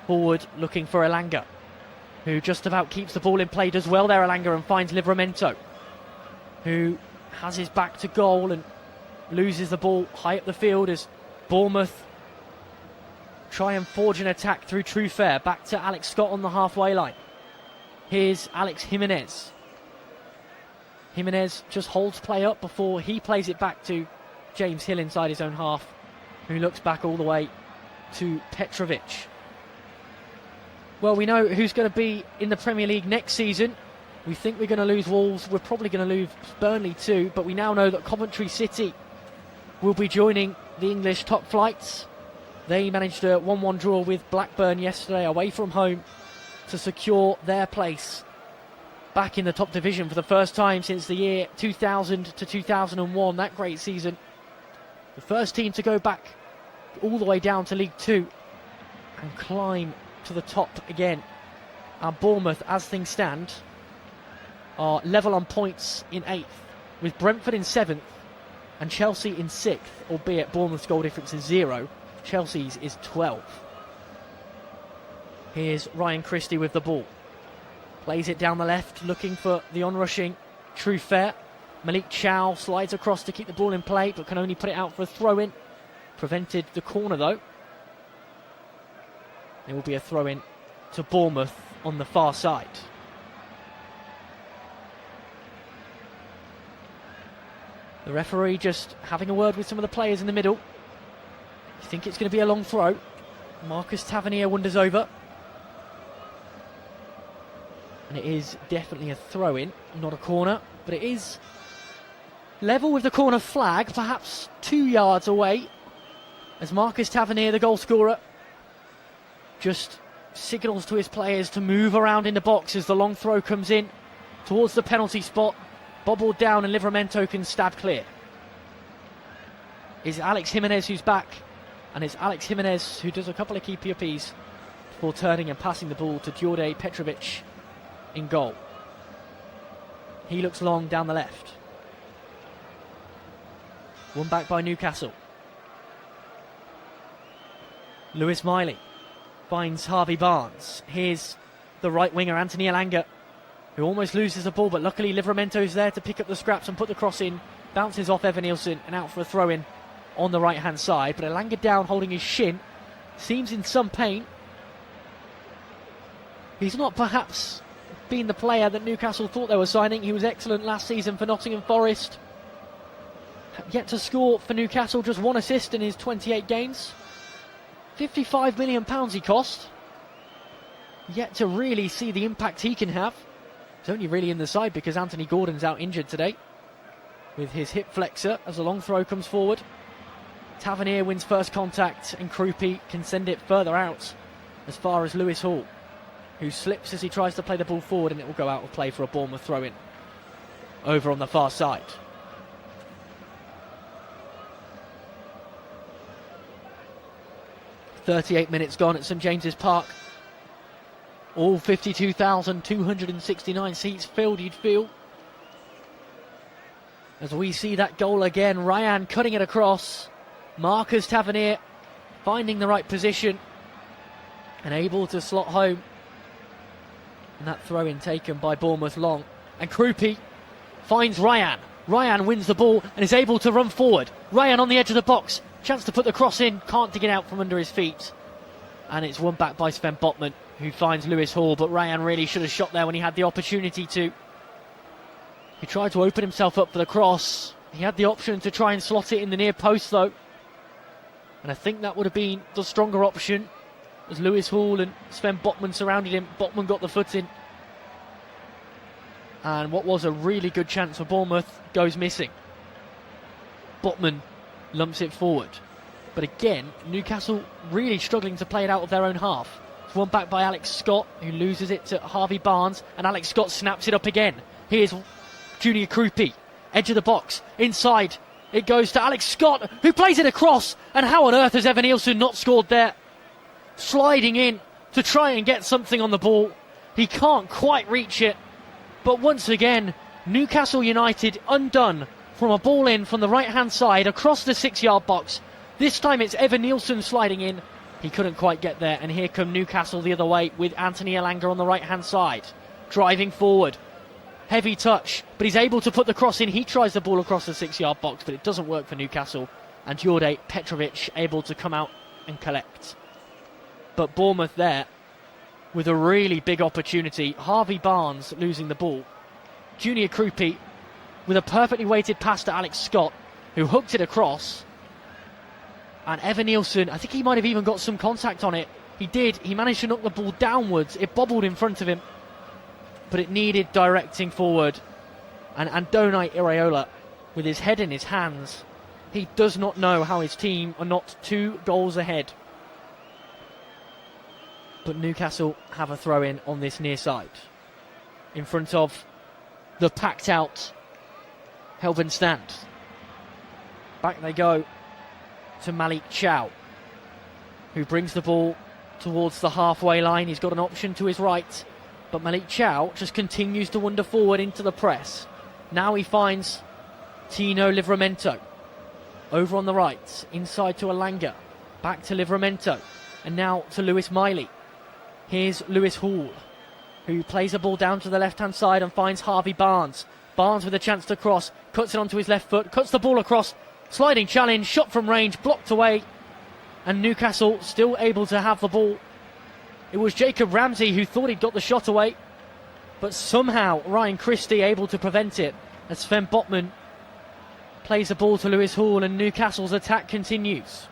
Speaker 1: Forward looking for Elanga, who just about keeps the ball in play. Does well there, Elanga, and finds Livramento, who has his back to goal and loses the ball high up the field as Bournemouth try and forge an attack through Trufair. Back to Alex Scott on the halfway line. Here's Alex Jimenez. Jimenez just holds play up before he plays it back to James Hill inside his own half, who looks back all the way to Petrovic. Well, we know who's going to be in the Premier League next season. We think we're going to lose Wolves. We're probably going to lose Burnley too, but we now know that Coventry City will be joining the English top flights. They managed a 1-1 draw with Blackburn yesterday away from home to secure their place back in the top division for the first time since the year 2000 to 2001, that great season. The first team to go back all the way down to League Two and climb to the top again. And Bournemouth, as things stand, are level on points in 8th, with Brentford in 7th and Chelsea in 6th, albeit Bournemouth's goal difference is 0. Chelsea's is 12. Here's Ryan Christie with the ball. Plays it down the left, looking for the onrushing Truffert. Malik Chow slides across to keep the ball in play, but can only put it out for a throw-in. Prevented the corner, though. It will be a throw-in to Bournemouth on the far side. The referee just having a word with some of the players in the middle. You think it's going to be a long throw. Marcus Tavernier wanders over. And it is definitely a throw-in, not a corner. But it is level with the corner flag, perhaps 2 yards away. As Marcus Tavernier, the goal scorer, just signals to his players to move around in the box as the long throw comes in towards the penalty spot. Bobbled down and Livramento can stab clear. It's Alex Jimenez who's back. And it's Alex Jimenez who does a couple of key POPs before turning and passing the ball to Đorđe Petrovic in goal. He looks long down the left. Won back by Newcastle. Lewis Miley finds Harvey Barnes. Here's the right winger Anthony Elanga, who almost loses the ball, but luckily Livramento's there to pick up the scraps and put the cross in. Bounces off Evan Nielsen and out for a throw-in on the right-hand side. But Elanga down, holding his shin. Seems in some pain. He's not perhaps been the player that Newcastle thought they were signing. He was excellent last season for Nottingham Forest. Yet to score for Newcastle, just 1 assist in his 28 games. £55 million he cost. Yet to really see the impact he can have. He's only really in the side because Anthony Gordon's out injured today with his hip flexor as a long throw comes forward. Tavernier wins first contact and Krupi can send it further out as far as Lewis Hall, who slips as he tries to play the ball forward, and it will go out of play for a Bournemouth throw-in over on the far side. .38 minutes gone at St James's Park. All 52,269 seats filled, you'd feel. As we see that goal again, Ryan cutting it across. Marcus Tavernier finding the right position and able to slot home. And that throw-in taken by Bournemouth long. And Krupi finds Ryan. Ryan wins the ball and is able to run forward. Ryan on the edge of the box. Chance to put the cross in. Can't dig it out from under his feet. And it's won back by Sven Botman, who finds Lewis Hall. But Ryan really should have shot there when he had the opportunity to. He tried to open himself up for the cross. He had the option to try and slot it in the near post, though. And I think that would have been the stronger option, as Lewis Hall and Sven Botman surrounded him. Botman got the foot in. And what was a really good chance for Bournemouth goes missing. Botman lumps it forward. But again, Newcastle really struggling to play it out of their own half. It's won back by Alex Scott, who loses it to Harvey Barnes. And Alex Scott snaps it up again. Here's Junior Krupi, edge of the box, inside. It goes to Alex Scott, who plays it across. And how on earth has Evan Nielsen not scored there? Sliding in to try and get something on the ball. He can't quite reach it. But once again, Newcastle United undone from a ball in from the right-hand side across the 6-yard box. This time it's Evan Nielsen sliding in. He couldn't quite get there. And here come Newcastle the other way with Anthony Elanga on the right-hand side. Driving forward. Heavy touch, but he's able to put the cross in. He tries the ball across the 6-yard box, but it doesn't work for Newcastle. And Đorđe Petrovic able to come out and collect. But Bournemouth there with a really big opportunity. Harvey Barnes losing the ball. Junior Krupi with a perfectly weighted pass to Alex Scott, who hooked it across. And Evan Nielsen, I think he might have even got some contact on it. He did. He managed to knock the ball downwards. It bobbled in front of him, but it needed directing forward. And Andoni Iraola, with his head in his hands, he does not know how his team are not 2 goals ahead. But Newcastle have a throw-in on this near side, in front of the packed-out Helven stand. Back they go to Malik Chow, who brings the ball towards the halfway line. He's got an option to his right, but Malik Chow just continues to wander forward into the press. Now he finds Tino Livramento over on the right, inside to Elanga, back to Livramento, and now to Lewis Miley. Here's Lewis Hall, who plays the ball down to the left-hand side and finds Harvey Barnes. Barnes with a chance to cross, cuts it onto his left foot, cuts the ball across, sliding challenge, shot from range, blocked away, and Newcastle still able to have the ball. It was Jacob Ramsey who thought he'd got the shot away, but somehow Ryan Christie able to prevent it as Sven Botman plays the ball to Lewis Hall, and Newcastle's attack continues.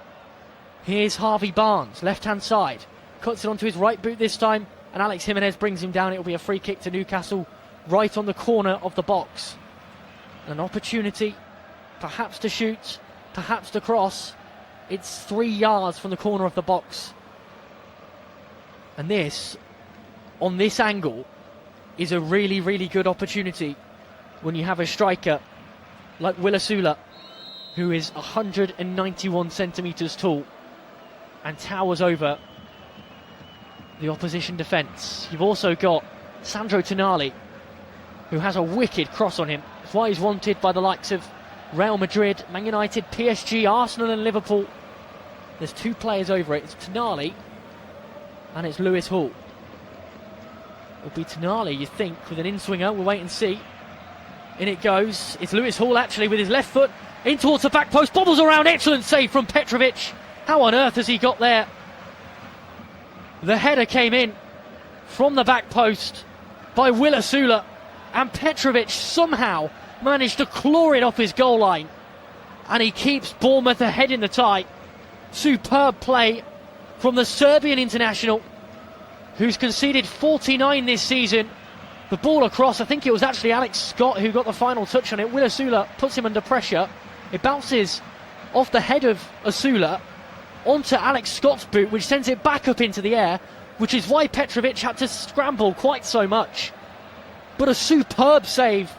Speaker 1: Here's Harvey Barnes, left-hand side, cuts it onto his right boot this time, and Alex Jimenez brings him down. It will be a free kick to Newcastle right on the corner of the box. An opportunity perhaps to shoot, perhaps to cross. It's 3 yards from the corner of the box. And this, on this angle, is a really, really good opportunity when you have a striker like Will Asula, who is 191 centimetres tall and towers over the opposition defence. You've also got Sandro Tonali, who has a wicked cross on him. That's why he's wanted by the likes of Real Madrid, Man United, PSG, Arsenal and Liverpool. There's 2 players over it. It's Tonali and it's Lewis Hall. It'll be Tonali, you think, with an in-swinger. We'll wait and see. In it goes. It's Lewis Hall, actually, with his left foot in towards the back post. Bobbles around. Excellent save from Petrovic. How on earth has he got there? The header came in from the back post by Will Asula, and Petrovic somehow managed to claw it off his goal line, and he keeps Bournemouth ahead in the tie. Superb play from the Serbian international, who's conceded 49 this season. The ball across, I think it was actually Alex Scott who got the final touch on it. Will Asula puts him under pressure. It bounces off the head of Asula onto Alex Scott's boot, which sends it back up into the air, which is why Petrovic had to scramble quite so much. But a superb save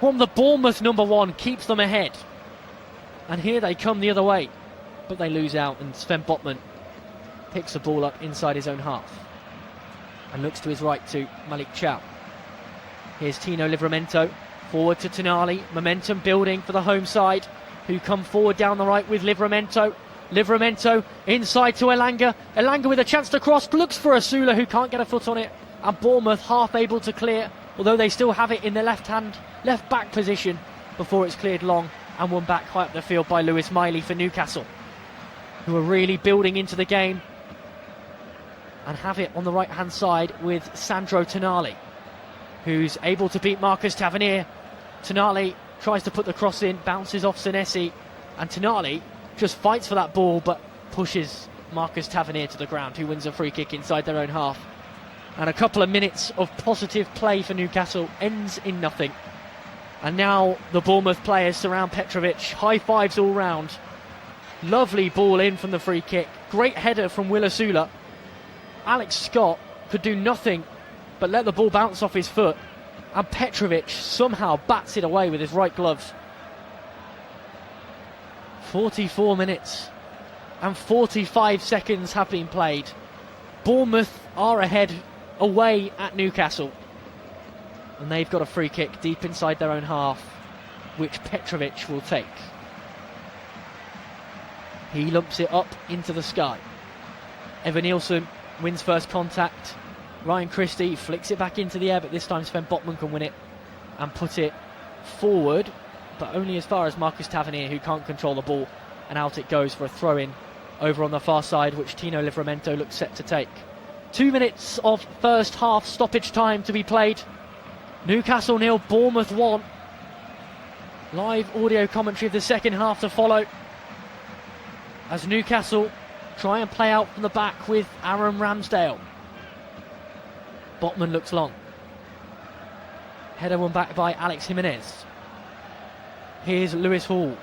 Speaker 1: from the Bournemouth number 1 keeps them ahead. And here they come the other way, but they lose out, and Sven Botman picks the ball up inside his own half and looks to his right to Malik Chow. Here's Tino Livramento, forward to Tonali, momentum building for the home side, who come forward down the right with Livramento. Livramento inside to Elanga. Elanga with a chance to cross, looks for Asula, who can't get a foot on it, and Bournemouth half able to clear, although they still have it in their left back position before it's cleared long and won back high up the field by Lewis Miley for Newcastle, who are really building into the game and have it on the right hand side with Sandro Tonali, who's able to beat Marcus Tavernier. Tonali tries to put the cross in, bounces off Senesi, and Tonali just fights for that ball but pushes Marcus Tavernier to the ground, who wins a free kick inside their own half. And a couple of minutes of positive play for Newcastle ends in nothing. And now the Bournemouth players surround Petrovic. High fives all round. Lovely ball in from the free kick. Great header from Will Asula. Alex Scott could do nothing but let the ball bounce off his foot, and Petrovic somehow bats it away with his right glove. 44 minutes and 45 seconds have been played. Bournemouth are ahead away at Newcastle, and they've got a free kick deep inside their own half, which Petrovic will take. He lumps it up into the sky. Evan Nielsen wins first contact. Ryan Christie flicks it back into the air, but this time Sven Botman can win it and put it forward, but only as far as Marcus Tavernier, who can't control the ball, and out it goes for a throw-in over on the far side, which Tino Livramento looks set to take. 2 minutes of first half stoppage time to be played. Newcastle 0, Bournemouth 1. Live audio commentary of the second half to follow as Newcastle try and play out from the back with Aaron Ramsdale. Botman looks long. Header won back by Alex Jimenez. Here's Lewis Hall,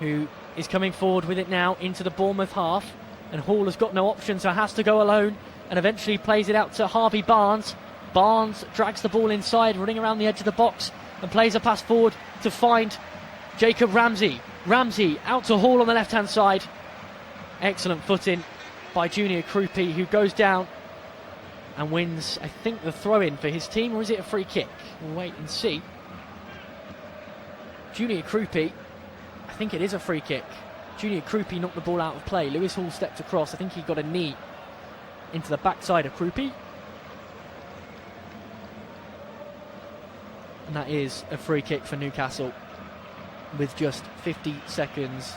Speaker 1: who is coming forward with it now into the Bournemouth half, and Hall has got no option, so has to go alone and eventually plays it out to Harvey Barnes. Barnes drags the ball inside, running around the edge of the box, and plays a pass forward to find Jacob Ramsey. Ramsey out to Hall on the left-hand side. Excellent footing by Junior Krupi, who goes down and wins, I think, the throw-in for his team, or is it a free kick? We'll wait and see. Junior Krupi, I think it is a free kick. Junior Krupi knocked the ball out of play. Lewis Hall stepped across. I think he got a knee into the backside of Krupi. And that is a free kick for Newcastle with just 50 seconds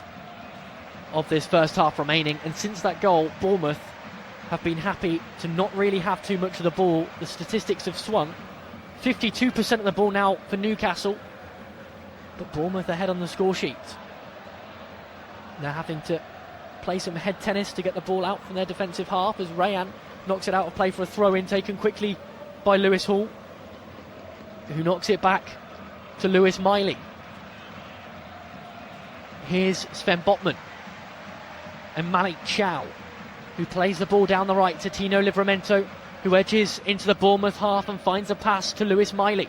Speaker 1: of this first half remaining. And since that goal, Bournemouth have been happy to not really have too much of the ball. The statistics have swung. 52% of the ball now for Newcastle, but Bournemouth ahead on the score sheet. They're having to play some head tennis to get the ball out from their defensive half as Rayan knocks it out of play for a throw-in taken quickly by Lewis Hall, who knocks it back to Lewis Miley. Here's Sven Botman and Malik Chow, who plays the ball down the right to Tino Livramento, who edges into the Bournemouth half and finds a pass to Lewis Miley.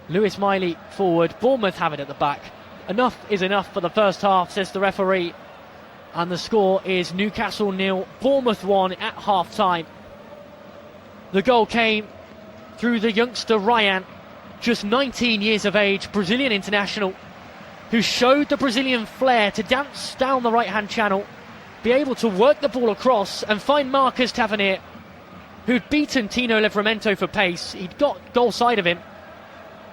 Speaker 1: Lewis Miley forward, Bournemouth have it at the back. Enough is enough for the first half, says the referee. And the score is Newcastle 0, Bournemouth 1 at half-time. The goal came through the youngster Rayan, just 19 years of age, Brazilian international, who showed the Brazilian flair to dance down the right-hand channel, be able to work the ball across and find Marcus Tavernier, who'd beaten Tino Livramento for pace. He'd got goal side of him.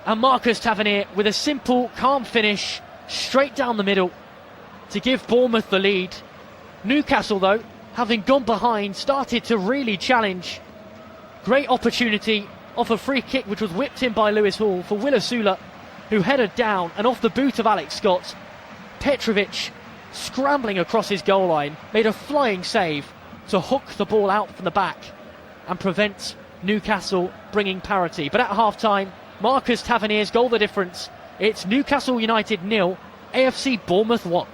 Speaker 1: And Marcus Tavernier with a simple, calm finish straight down the middle to give Bournemouth the lead. Newcastle, though, having gone behind, started to really challenge. Great opportunity off a free kick which was whipped in by Lewis Hall for Willisula, who headed down and off the boot of Alex Scott. Petrovic, scrambling across his goal line, made a flying save to hook the ball out from the back and prevent Newcastle bringing parity. But at half-time, Marcus Tavernier's goal the difference. It's Newcastle United 0, AFC Bournemouth 1.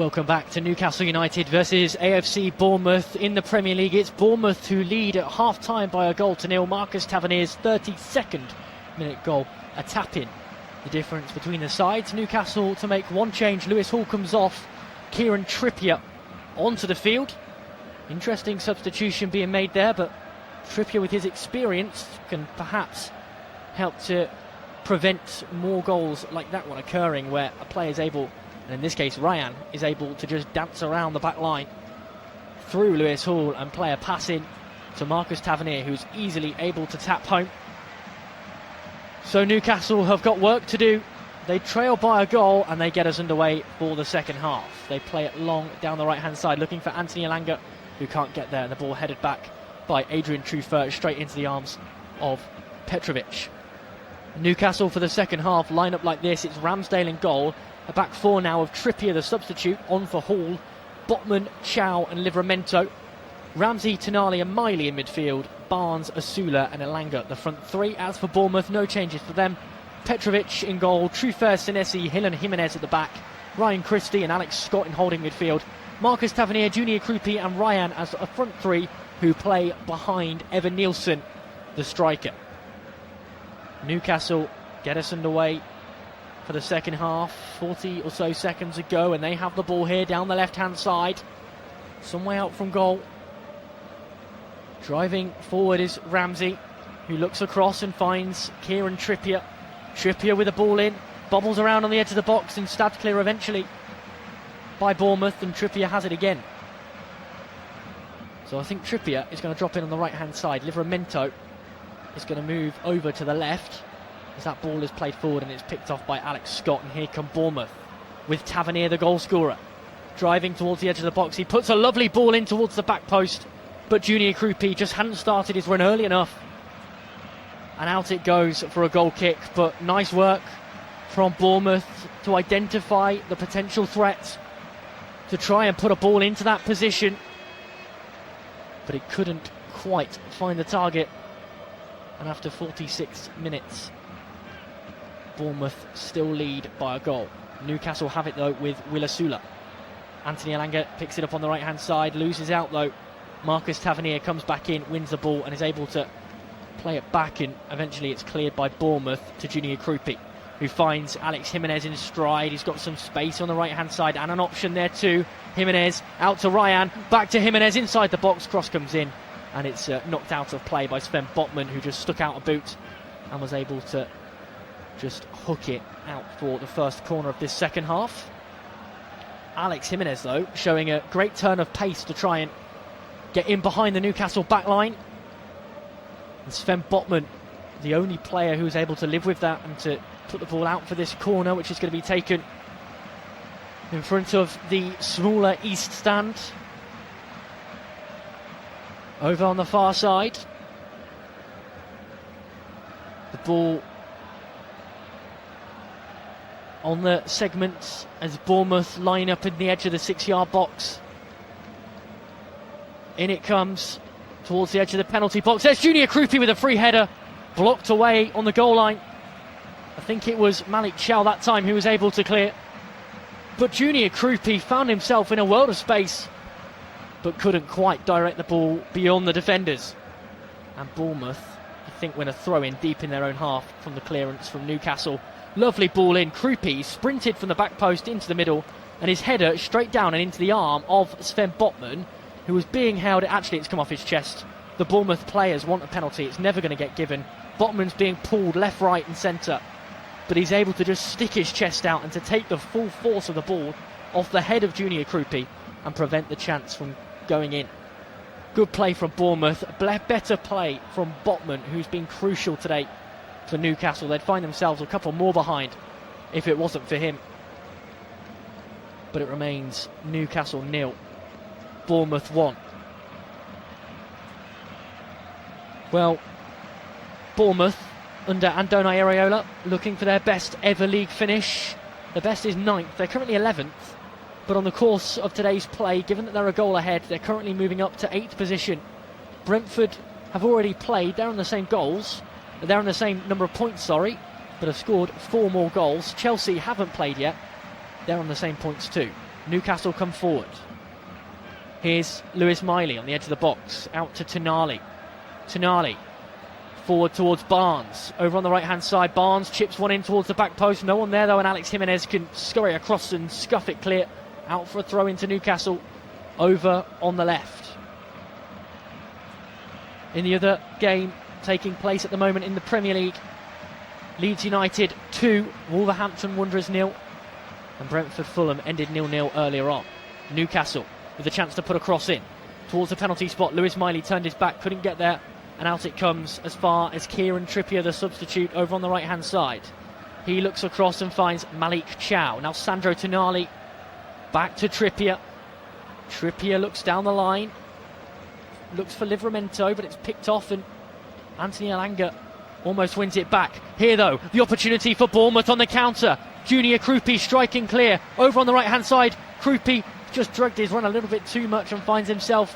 Speaker 1: Welcome back to Newcastle United versus AFC Bournemouth in the Premier League. It's Bournemouth who lead at half-time by a goal to nil. Marcus Tavernier's 32nd minute goal, a tap-in. The difference between the sides. Newcastle to make one change. Lewis Hall comes off. Kieran Trippier onto the field. Interesting substitution being made there, but Trippier with his experience can perhaps help to prevent more goals like that one occurring, where a player is able, and in this case Ryan, is able to just dance around the back line through Lewis Hall and play a pass in to Marcus Tavernier, who's easily able to tap home. So Newcastle have got work to do. They trail by a goal and they get us underway for the second half. They play it long down the right hand side, looking for Anthony Elanga, who can't get there, and the ball headed back by Adrian Truffert straight into the arms of Petrovic. Newcastle for the second half line up like this. It's Ramsdale in goal, a back four now of Trippier the substitute, on for Hall, Botman, Chow and Livramento, Ramsey, Tonali and Miley in midfield, Barnes, Asula and Elanga the front three. As for Bournemouth, no changes for them. Petrovic in goal, Truffert, Senesi, Hill and Jimenez at the back, Ryan Christie and Alex Scott in holding midfield, Marcus Tavernier, Junior Krupi and Ryan as a front three who play behind Evan Nielsen, the striker. Newcastle get us underway for the second half. 40 or so seconds ago, and they have the ball here down the left hand side, some way out from goal. Driving forward is Ramsey, who looks across and finds Kieran Trippier. Trippier with the ball in, bobbles around on the edge of the box and stabbed clear eventually by Bournemouth, and Trippier has it again. So I think Trippier is going to drop in on the right hand side. Livramento is going to move over to the left as that ball is played forward and it's picked off by Alex Scott, and here come Bournemouth with Tavernier the goal scorer driving towards the edge of the box. He puts a lovely ball in towards the back post, but Junior Krupi just hadn't started his run early enough, and out it goes for a goal kick. But nice work from Bournemouth to identify the potential threat, to try and put a ball into that position, but it couldn't quite find the target. And after 46 minutes, Bournemouth still lead by a goal. Newcastle have it though with Willasula. Anthony Elanga picks it up on the right hand side, loses out though. Marcus Tavernier comes back in, wins the ball and is able to play it back, and eventually it's cleared by Bournemouth to Junior Krupi, who finds Alex Jimenez in stride. He's got some space on the right hand side and an option there too. Jimenez out to Ryan, back to Jimenez inside the box, cross comes in and it's knocked out of play by Sven Botman, who just stuck out a boot and was able to just hook it out for the first corner of this second half. Alex Jimenez though showing a great turn of pace to try and get in behind the Newcastle back line, and Sven Botman the only player who was able to live with that and to put the ball out for this corner, which is going to be taken in front of the smaller east stand over on the far side. The ball on the segments as Bournemouth line up in the edge of the 6-yard box. In it comes towards the edge of the penalty box. There's Junior Krupi with a free header, blocked away on the goal line. I think it was Malik Chow that time who was able to clear, but Junior Krupi found himself in a world of space but couldn't quite direct the ball beyond the defenders. And Bournemouth, I think, win a throw in deep in their own half from the clearance from Newcastle. Lovely ball in. Krupi sprinted from the back post into the middle, and his header straight down and into the arm of Sven Botman, who was being held. Actually, it's come off his chest. The Bournemouth players want a penalty. It's never going to get given. Botman's being pulled left, right and centre, but he's able to just stick his chest out and to take the full force of the ball off the head of Junior Krupi and prevent the chance from going in. Good play from Bournemouth, better play from Botman, who's been crucial today for Newcastle. They'd find themselves a couple more behind if it wasn't for him. But it remains Newcastle 0, Bournemouth 1. Well, Bournemouth under Andoni Iraola looking for their best ever league finish. The best is 9th. They're currently 11th. But on the course of today's play, given that they're a goal ahead, they're currently moving up to 8th position. Brentford have already played. They're on the same goals. They're on the same number of points, but have scored 4 more goals. Chelsea haven't played yet. They're on the same points too. Newcastle come forward. Here's Lewis Miley on the edge of the box, out to Tonali. Tonali forward towards Barnes, over on the right hand side. Barnes chips one in towards the back post, no one there though, and Alex Jimenez can scurry across and scuff it clear, out for a throw into Newcastle, over on the left. In the other game taking place at the moment in the Premier League, Leeds United 2, Wolverhampton Wanderers 0, and Brentford Fulham ended 0-0 earlier on. Newcastle with a chance to put a cross in towards the penalty spot. Lewis Miley turned his back, couldn't get there, and out it comes as far as Kieran Trippier, the substitute, over on the right hand side. He looks across and finds Malik Chow. Now Sandro Tonali back to Trippier. Trippier looks down the line, looks for Livramento, but it's picked off, and Anthony Elanga almost wins it back. Here though, the opportunity for Bournemouth on the counter. Junior Krupi striking clear over on the right hand side. Krupi just drugged his run a little bit too much and finds himself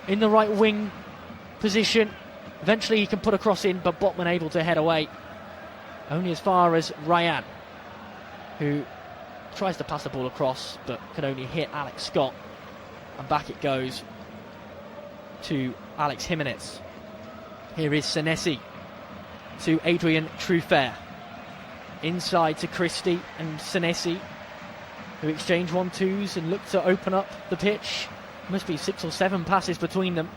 Speaker 1: in the right wing position. Eventually he can put a cross in, but Botman able to head away only as far as Ryan, who tries to pass the ball across but can only hit Alex Scott, and back it goes to Alex Jimenez. Here is Senesi to Adrian Truffert, inside to Christie and Senesi, who exchange 1-2s and look to open up the pitch. Must be 6 or 7 passes between them,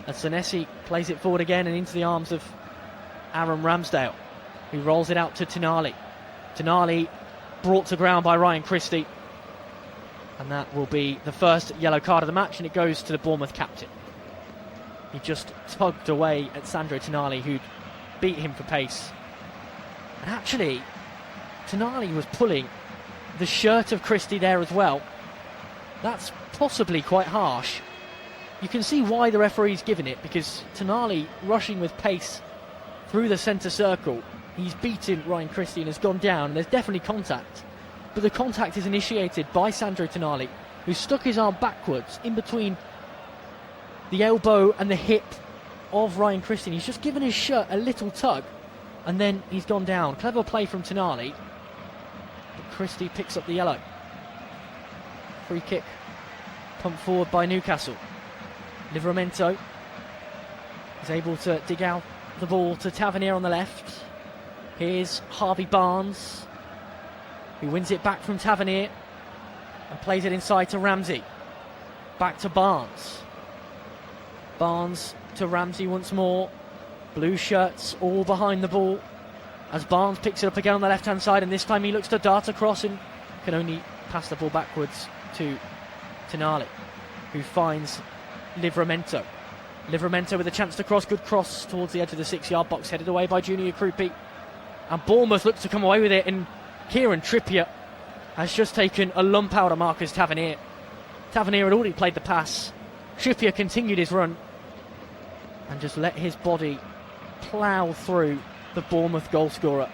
Speaker 1: as Senesi plays it forward again and into the arms of Aaron Ramsdale, who rolls it out to Tonali. Tonali brought to ground by Ryan Christie, and that will be the first yellow card of the match, and it goes to the Bournemouth captain. He just tugged away at Sandro Tonali, who'd beat him for pace. And actually, Tonali was pulling the shirt of Christie there as well. That's possibly quite harsh. You can see why the referee's given it, because Tonali rushing with pace through the centre circle, he's beaten Ryan Christie and has gone down. There's definitely contact, but the contact is initiated by Sandro Tonali, who stuck his arm backwards in between the elbow and the hip of Ryan Christie. He's just given his shirt a little tug, and then he's gone down. Clever play from Tonali, but Christie picks up the yellow. Free kick pumped forward by Newcastle. Livramento is able to dig out the ball to Tavernier on the left. Here's Harvey Barnes, who wins it back from Tavernier and plays it inside to Ramsey. Back to Barnes. Barnes to Ramsey once more. Blue shirts all behind the ball as Barnes picks it up again on the left hand side, and this time he looks to dart across and can only pass the ball backwards to Tonali, who finds Livramento. Livramento with a chance to cross, good cross towards the edge of the 6-yard box, headed away by Junior Krupi, and Bournemouth looks to come away with it, and Kieran Trippier has just taken a lump out of Marcus Tavernier. Tavernier had already played the pass. Trippier continued his run and just let his body plough through the Bournemouth goal scorer.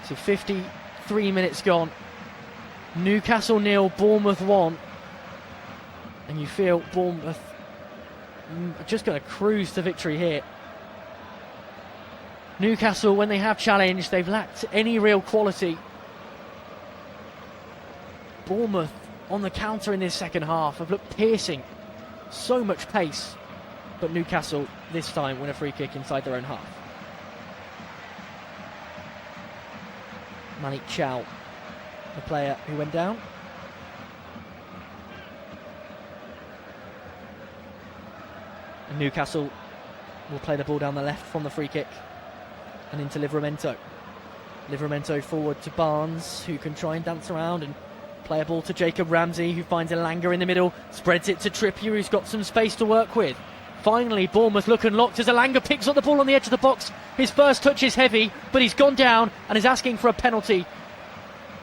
Speaker 1: So 53 minutes gone. Newcastle 0, Bournemouth 1. And you feel Bournemouth are just going to cruise to victory here. Newcastle, when they have challenged, they've lacked any real quality. Bournemouth on the counter in this second half have looked piercing. So much pace. But Newcastle this time win a free kick inside their own half. Malik Chow, the player who went down. And Newcastle will play the ball down the left from the free kick and into Livramento. Livramento forward to Barnes, who can try and dance around and play a ball to Jacob Ramsey, who finds Elanga in the middle, spreads it to Trippier, who's got some space to work with. Finally, Bournemouth look unlocked as Elanga picks up the ball on the edge of the box. His first touch is heavy, but he's gone down and is asking for a penalty.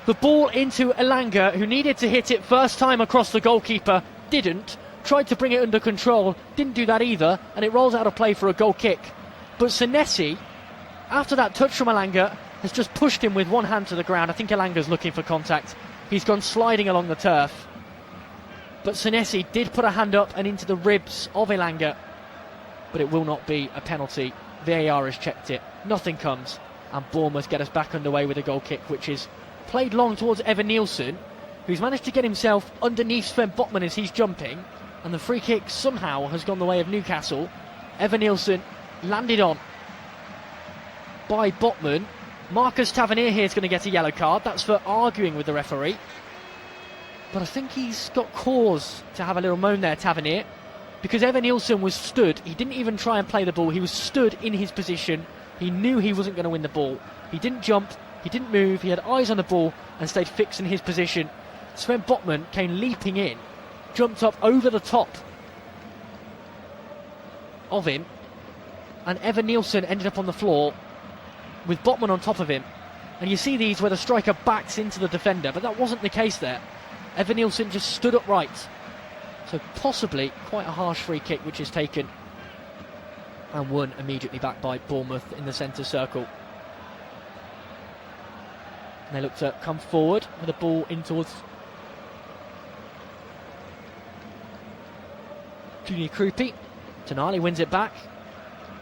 Speaker 1: The ball into Elanga, who needed to hit it first time across the goalkeeper, didn't. Tried to bring it under control, didn't do that either, and it rolls out of play for a goal kick. But Senesi, after that touch from Elanga, has just pushed him with one hand to the ground. I think Elanga's looking for contact. He's gone sliding along the turf. But Senesi did put a hand up and into the ribs of Elanga, but it will not be a penalty. VAR has checked it. Nothing comes, and Bournemouth get us back underway with a goal kick, which is played long towards Evan Nielsen, who's managed to get himself underneath Sven Botman as he's jumping, and the free kick somehow has gone the way of Newcastle. Evan-Nielsen landed on by Botman. Marcus Tavernier here is going to get a yellow card. That's for arguing with the referee. But I think he's got cause to have a little moan there, Tavernier, because Evan-Nielsen was stood. He didn't even try and play the ball. He was stood in his position. He knew he wasn't going to win the ball. He didn't jump. He didn't move. He had eyes on the ball and stayed fixed in his position. Sven Botman came leaping in, jumped up over the top of him, and Evan-Nielsen ended up on the floor with Botman on top of him. And you see these where the striker backs into the defender, but that wasn't the case there. Evan-Nielsen just stood upright. So possibly quite a harsh free kick which is taken and won immediately back by Bournemouth in the centre circle. And they look to come forward with the ball in towards Junior Krupi. Tonali wins it back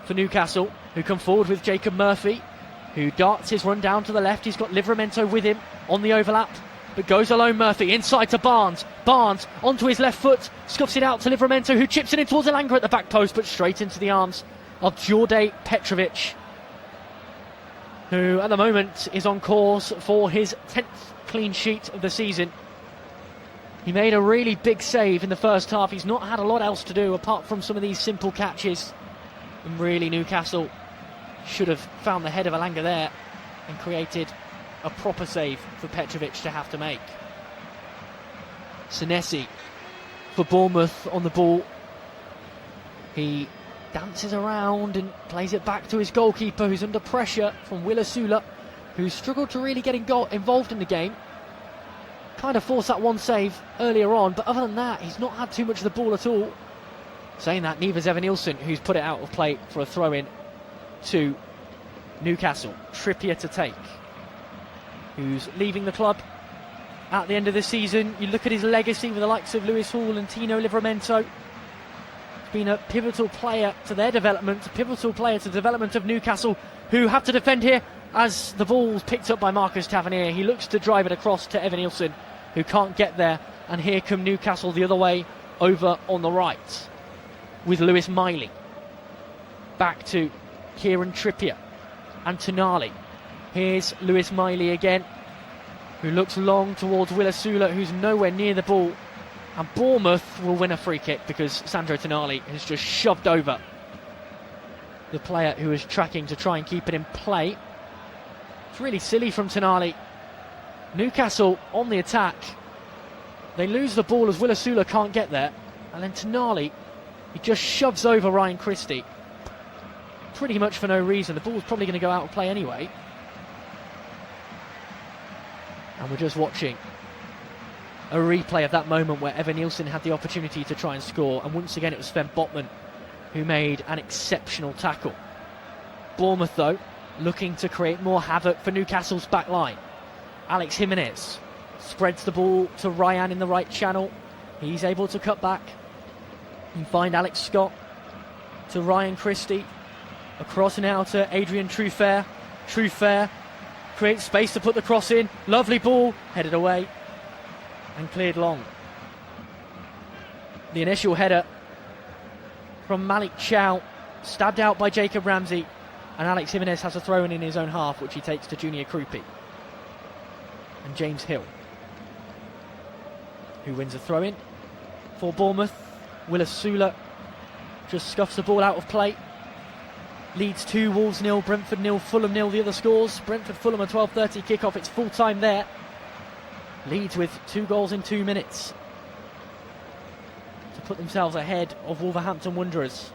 Speaker 1: for Newcastle, who come forward with Jacob Murphy, who darts his run down to the left. He's got Livramento with him on the overlap, but goes alone. Murphy inside to Barnes. Barnes onto his left foot, scuffs it out to Livramento, who chips it in towards Elanga at the back post, but straight into the arms of Djordje Petrovic, who at the moment is on course for his 10th clean sheet of the season. He made a really big save in the first half. He's not had a lot else to do apart from some of these simple catches. And really, Newcastle should have found the head of Elanga there and created a proper save for Petrovic to have to make. Senesi for Bournemouth on the ball. He dances around and plays it back to his goalkeeper, who's under pressure from Willisula, who's struggled to really get involved in the game. Kind of forced that one save earlier on, but other than that, he's not had too much of the ball at all. Saying that, neither's Evan-Nielsen, who's put it out of play for a throw-in to Newcastle. Trippier to take, who's leaving the club at the end of the season. You look at his legacy with the likes of Lewis Hall and Tino Livramento. He's been a pivotal player to their development, a pivotal player to the development of Newcastle, who have to defend here as the ball's picked up by Marcus Tavernier. He looks to drive it across to Evan-Nielsen, who can't get there, and here come Newcastle the other way over on the right with Lewis Miley. Back to Kieran Trippier and Tonali. Here's Lewis Miley again, who looks long towards Willisula, who's nowhere near the ball, and Bournemouth will win a free kick because Sandro Tonali has just shoved over the player who is tracking to try and keep it in play. It's really silly from Tonali. Newcastle on the attack. They lose the ball as Willisula can't get there, and then Tonali, he just shoves over Ryan Christie pretty much for no reason. The ball's probably going to go out of play anyway. And we're just watching a replay of that moment where Evan-Nielsen had the opportunity to try and score, and once again it was Sven Botman who made an exceptional tackle. Bournemouth, though, looking to create more havoc for Newcastle's back line. Alex Jimenez spreads the ball to Ryan in the right channel. He's able to cut back and find Alex Scott to Ryan Christie. Across now to Adrian Truffert. Truffert creates space to put the cross in. Lovely ball, headed away and cleared long. The initial header from Malik Chow, stabbed out by Jacob Ramsey, and Alex Jimenez has a throw in his own half, which he takes to Junior Krupi. And James Hill, who wins a throw in for Bournemouth. Willisula just scuffs the ball out of play. Leeds 2, Wolves 0, Brentford 0, Fulham 0, the other scores. Brentford-Fulham a 12:30 kickoff. It's full time there. Leeds with 2 goals in 2 minutes to put themselves ahead of Wolverhampton Wanderers.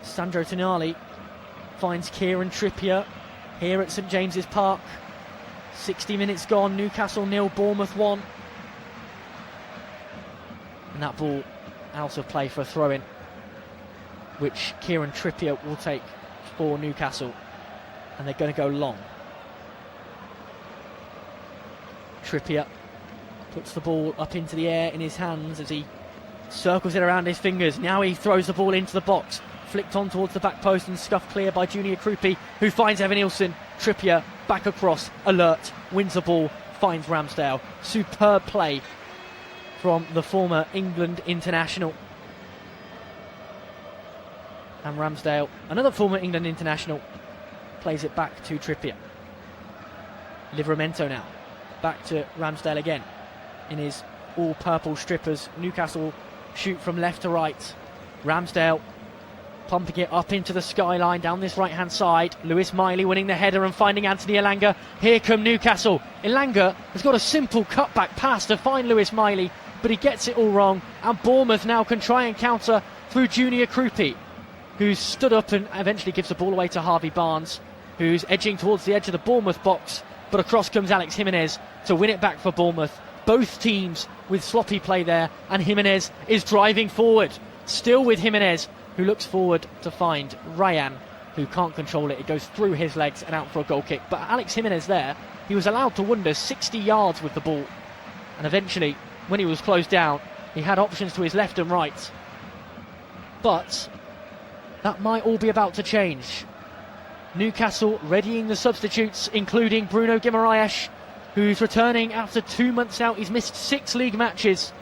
Speaker 1: Sandro Tonali finds Kieran Trippier here at St James's Park. 60 minutes gone, Newcastle 0, Bournemouth 1. And that ball out of play for a throw-in, which Kieran Trippier will take for Newcastle, and they're going to go long. Trippier puts the ball up into the air in his hands as he circles it around his fingers. Now he throws the ball into the box, flicked on towards the back post and scuffed clear by Junior Krupi, who finds Evan-Nielsen. Trippier back across, alert, wins the ball finds Ramsdale. Superb play from the former England international. And Ramsdale, another former England international, plays it back to Trippier. Livramento now, back to Ramsdale again in his all-purple strippers. Newcastle shoot from left to right. Ramsdale pumping it up into the skyline down this right-hand side. Lewis Miley winning the header and finding Anthony Elanga. Here come Newcastle. Elanga has got a simple cutback pass to find Lewis Miley, but he gets it all wrong, and Bournemouth now can try and counter through Junior Krupi, who's stood up and eventually gives the ball away to Harvey Barnes, who's edging towards the edge of the Bournemouth box, but across comes Alex Jimenez to win it back for Bournemouth. Both teams with sloppy play there, and Jimenez is driving forward. Still with Jimenez, who looks forward to find Ryan, who can't control it. It goes through his legs and out for a goal kick. But Alex Jimenez there, he was allowed to wander 60 yards with the ball. And eventually, when he was closed down, he had options to his left and right. But that might all be about to change. Newcastle readying the substitutes, including Bruno Guimaraes, who's returning after 2 months out. He's missed 6 league matches.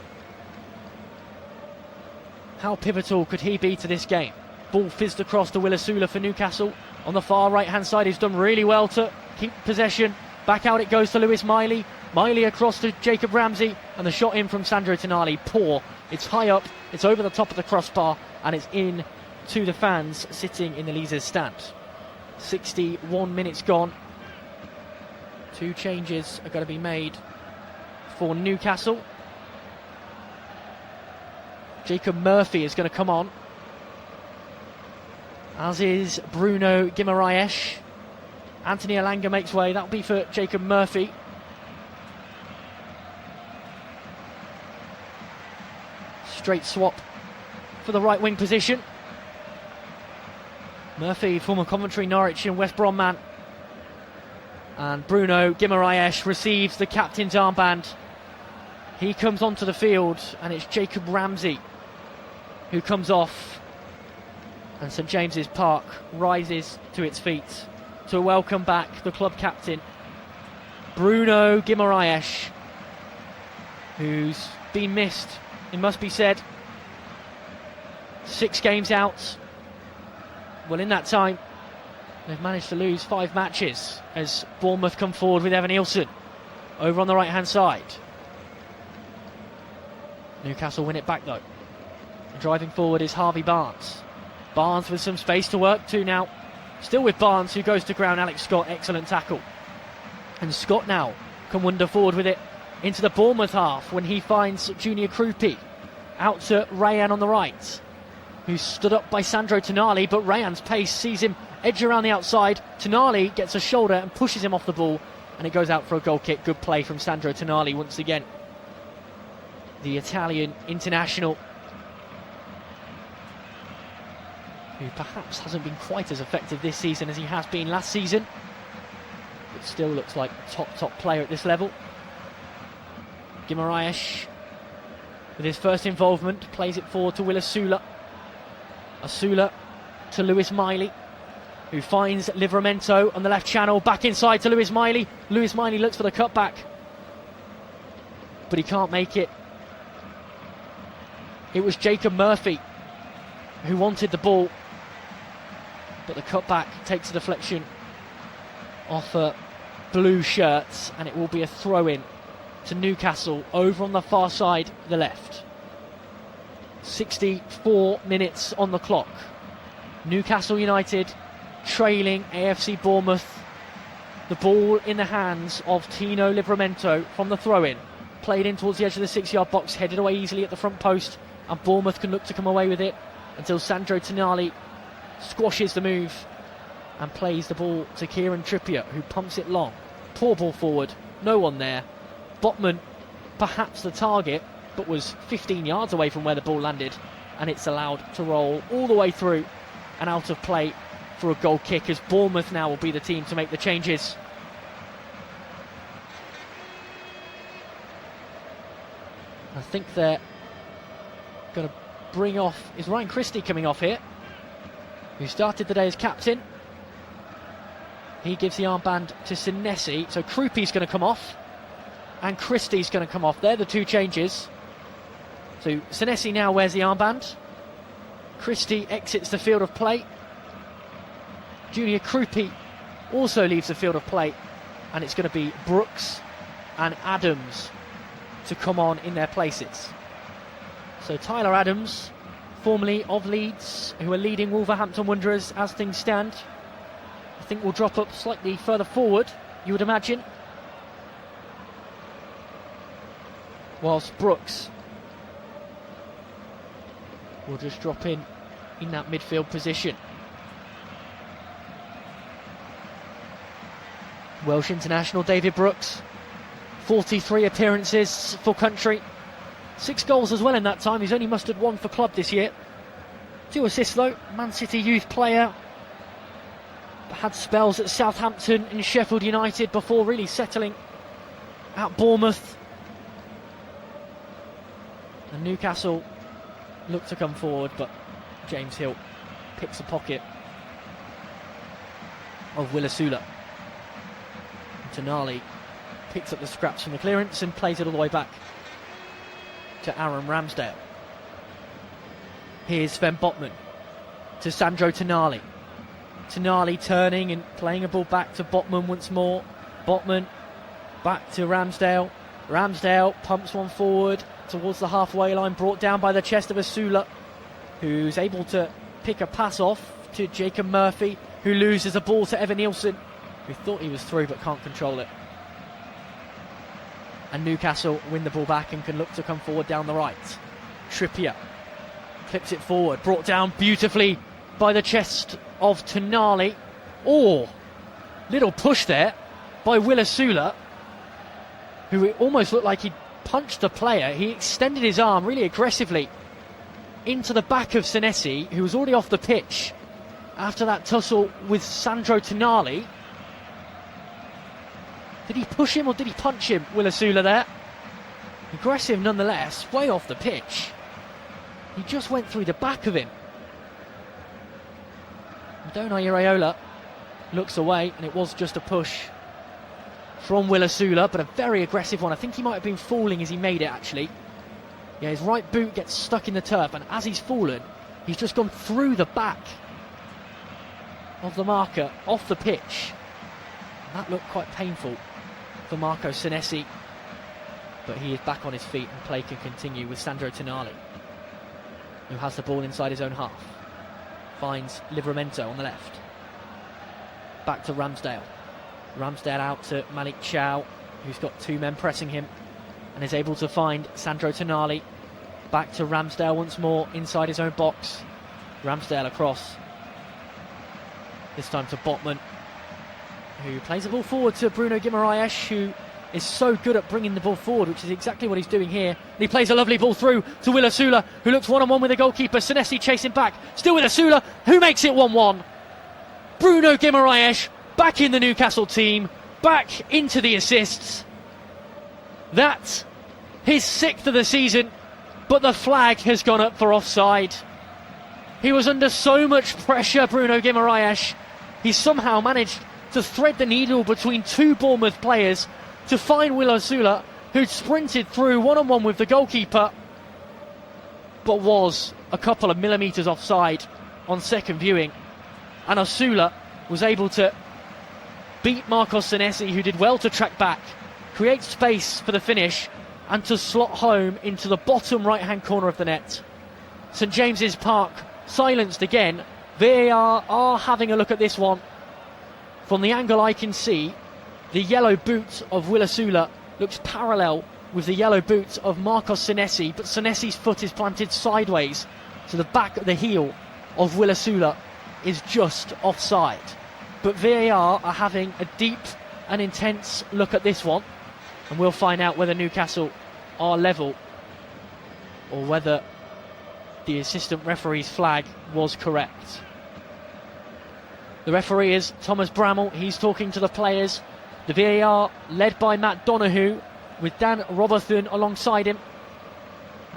Speaker 1: How pivotal could he be to this game? Ball fizzed across to Willisula for Newcastle. On the far right-hand side, he's done really well to keep possession. Back out it goes to Lewis Miley. Miley across to Jacob Ramsey. And the shot in from Sandro Tonali, poor. It's high up, it's over the top of the crossbar, and it's in to the fans sitting in the Leazes stand. 61 minutes gone. 2 changes are going to be made for Newcastle. Jacob Murphy is going to come on, as is Bruno Guimaraes. Anthony Elanga makes way. That'll be for Jacob Murphy. Straight swap for the right wing position. Murphy, former Coventry, Norwich and West Brom man. And Bruno Guimaraes receives the captain's armband. He comes onto the field, and it's Jacob Ramsey who comes off, and St James's Park rises to its feet to welcome back the club captain, Bruno Guimaraes, who's been missed, it must be said. 6 games out. Well, in that time, they've managed to lose 5 matches as Bournemouth come forward with Evan Nielsen over on the right-hand side. Newcastle win it back though. And driving forward is Harvey Barnes. Barnes with some space to work to now. Still with Barnes, who goes to ground. Alex Scott, excellent tackle. And Scott now can wander forward with it into the Bournemouth half when he finds Junior Krupi. Out to Ryan on the right, who's stood up by Sandro Tonali, but Ryan's pace sees him edge around the outside. Tonali gets a shoulder and pushes him off the ball, and it goes out for a goal kick. Good play from Sandro Tonali once again. The Italian international, who perhaps hasn't been quite as effective this season as he has been last season, but still looks like a top player at this level. Guimaraes, with his first involvement, plays it forward to Willisula. Asula to Lewis Miley, who finds Livramento on the left channel. Back inside to Lewis Miley. Lewis Miley looks for the cutback, but he can't make it. It was Jacob Murphy who wanted the ball, but the cutback takes a deflection off blue shirts, and it will be a throw-in to Newcastle over on the far side, the left. 64 minutes on the clock. Newcastle United trailing AFC Bournemouth. The ball in the hands of Tino Livramento from the throw-in. Played in towards the edge of the 6-yard box, headed away easily at the front post, and Bournemouth can look to come away with it until Sandro Tonali squashes the move and plays the ball to Kieran Trippier, who pumps it long. Poor ball forward, no one there. Botman, perhaps the target, but was 15 yards away from where the ball landed, and it's allowed to roll all the way through and out of play for a goal kick, as Bournemouth now will be the team to make the changes. I think they're going to bring off, is Ryan Christie coming off here, who started the day as captain. He gives the armband to Senesi, so Krupi's going to come off. and Christie's going to come off. They're the two changes. So Senesi now wears the armband. Christie exits the field of play. Junior Krupi also leaves the field of play, and it's going to be Brooks and Adams to come on in their places. So Tyler Adams, formerly of Leeds, who are leading Wolverhampton Wanderers as things stand, I think will drop up slightly further forward, you would imagine. Whilst Brooks will just drop in that midfield position. Welsh international David Brooks, 43 appearances for country, 6 goals as well in that time. He's only mustered 1 for club this year. 2 assists though. Man City youth player, had spells at Southampton and Sheffield United before really settling at Bournemouth. And Newcastle look to come forward, but James Hill picks a pocket of Willisula. Tonali picks up the scraps from the clearance and plays it all the way back to Aaron Ramsdale. Here's Sven Botman to Sandro Tonali. Tonali turning and playing a ball back to Botman once more. Botman back to Ramsdale. Ramsdale pumps one forward towards the halfway line, brought down by the chest of Asula, who's able to pick a pass off to Jacob Murphy, who loses the ball to Evan Nielsen, who thought he was through but can't control it. And Newcastle win the ball back and can look to come forward down the right. Trippier clips it forward, brought down beautifully by the chest of Tonali. Oh, little push there by Willisula, who it almost looked like he'd punched the player. He extended his arm really aggressively into the back of Senesi, who was already off the pitch after that tussle with Sandro Tonali. Did he push him or did he punch him, Willisula there? Aggressive nonetheless, way off the pitch. He just went through the back of him. Dona Iraola looks away, and it was just a push from Willisula, but a very aggressive one. I think he might have been falling as he made it, actually. Yeah, his right boot gets stuck in the turf, and as he's fallen, he's just gone through the back of the marker, off the pitch. And that looked quite painful for Marco Senesi, but he is back on his feet and play can continue with Sandro Tonali, who has the ball inside his own half. Finds Livramento on the left. Back to Ramsdale. Ramsdale out to Malik Chow, who's got 2 men pressing him and is able to find Sandro Tonali. Back to Ramsdale once more inside his own box. Ramsdale across. This time to Botman, who plays the ball forward to Bruno Guimaraes, who is so good at bringing the ball forward, which is exactly what he's doing here. And he plays a lovely ball through to Willisula, who looks one-on-one with the goalkeeper. Senesi chasing back, still with Asula, who makes it 1-1. Bruno Guimaraes back in the Newcastle team, back into the assists. That's his 6th of the season, but the flag has gone up for offside. He was under so much pressure, Bruno Guimaraes. He somehow managed to thread the needle between 2 Bournemouth players to find Willisula, who'd sprinted through one-on-one with the goalkeeper, but was a couple of millimetres offside on second viewing. And Asula was able to beat Marcos Senesi, who did well to track back, create space for the finish, and to slot home into the bottom right-hand corner of the net. St James's Park silenced again. VAR are having a look at this one. From the angle I can see, the yellow boot of Willisula looks parallel with the yellow boot of Marcos Senesi, but Senesi's foot is planted sideways, so the back of the heel of Willisula is just offside. But VAR are having a deep and intense look at this one, and we'll find out whether Newcastle are level or whether the assistant referee's flag was correct. The referee is Thomas Bramall. He's talking to the players. The VAR led by Matt Donoghue with Dan Robertson alongside him,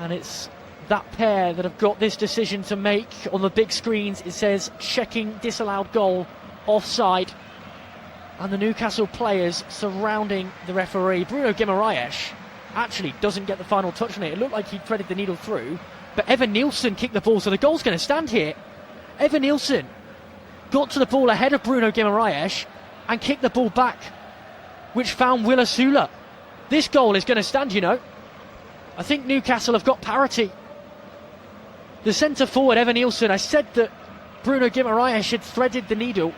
Speaker 1: and it's that pair that have got this decision to make. On the big screens it says checking disallowed goal, offside. And the Newcastle players surrounding the referee. Bruno Guimaraes actually doesn't get the final touch on it. It looked like he threaded the needle through. But Evan Nielsen kicked the ball, so the goal's going to stand here. Evan Nielsen got to the ball ahead of Bruno Guimaraes and kicked the ball back, which found Will Asula. This goal is going to stand, you know. I think Newcastle have got parity. The centre forward, Evan Nielsen, I said that Bruno Guimaraes had threaded the needle.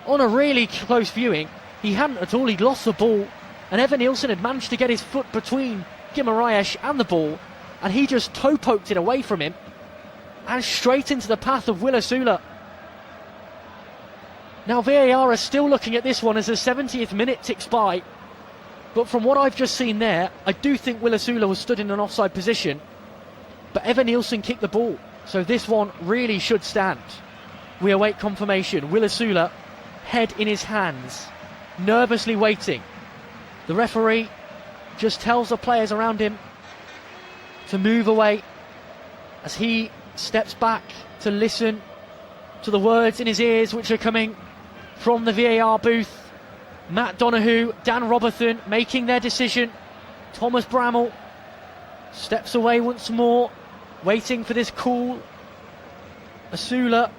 Speaker 1: On a really close viewing, he hadn't at all. He'd lost the ball, and Evan Nielsen had managed to get his foot between Guimaraes and the ball, and he just toe poked it away from him and straight into the path of Will Asula. Now VAR are still looking at this one as the 70th minute ticks by, but from what I've just seen there, I do think Will Asula was stood in an offside position, but Evan Nielsen kicked the ball, so this one really should stand. We await confirmation. Will Asula, head in his hands, nervously waiting. The referee just tells the players around him to move away as he steps back to listen to the words in his ears which are coming from the VAR booth. Matt Donoghue, Dan Robertson making their decision. Thomas Bramall steps away once more, waiting for this call. Asula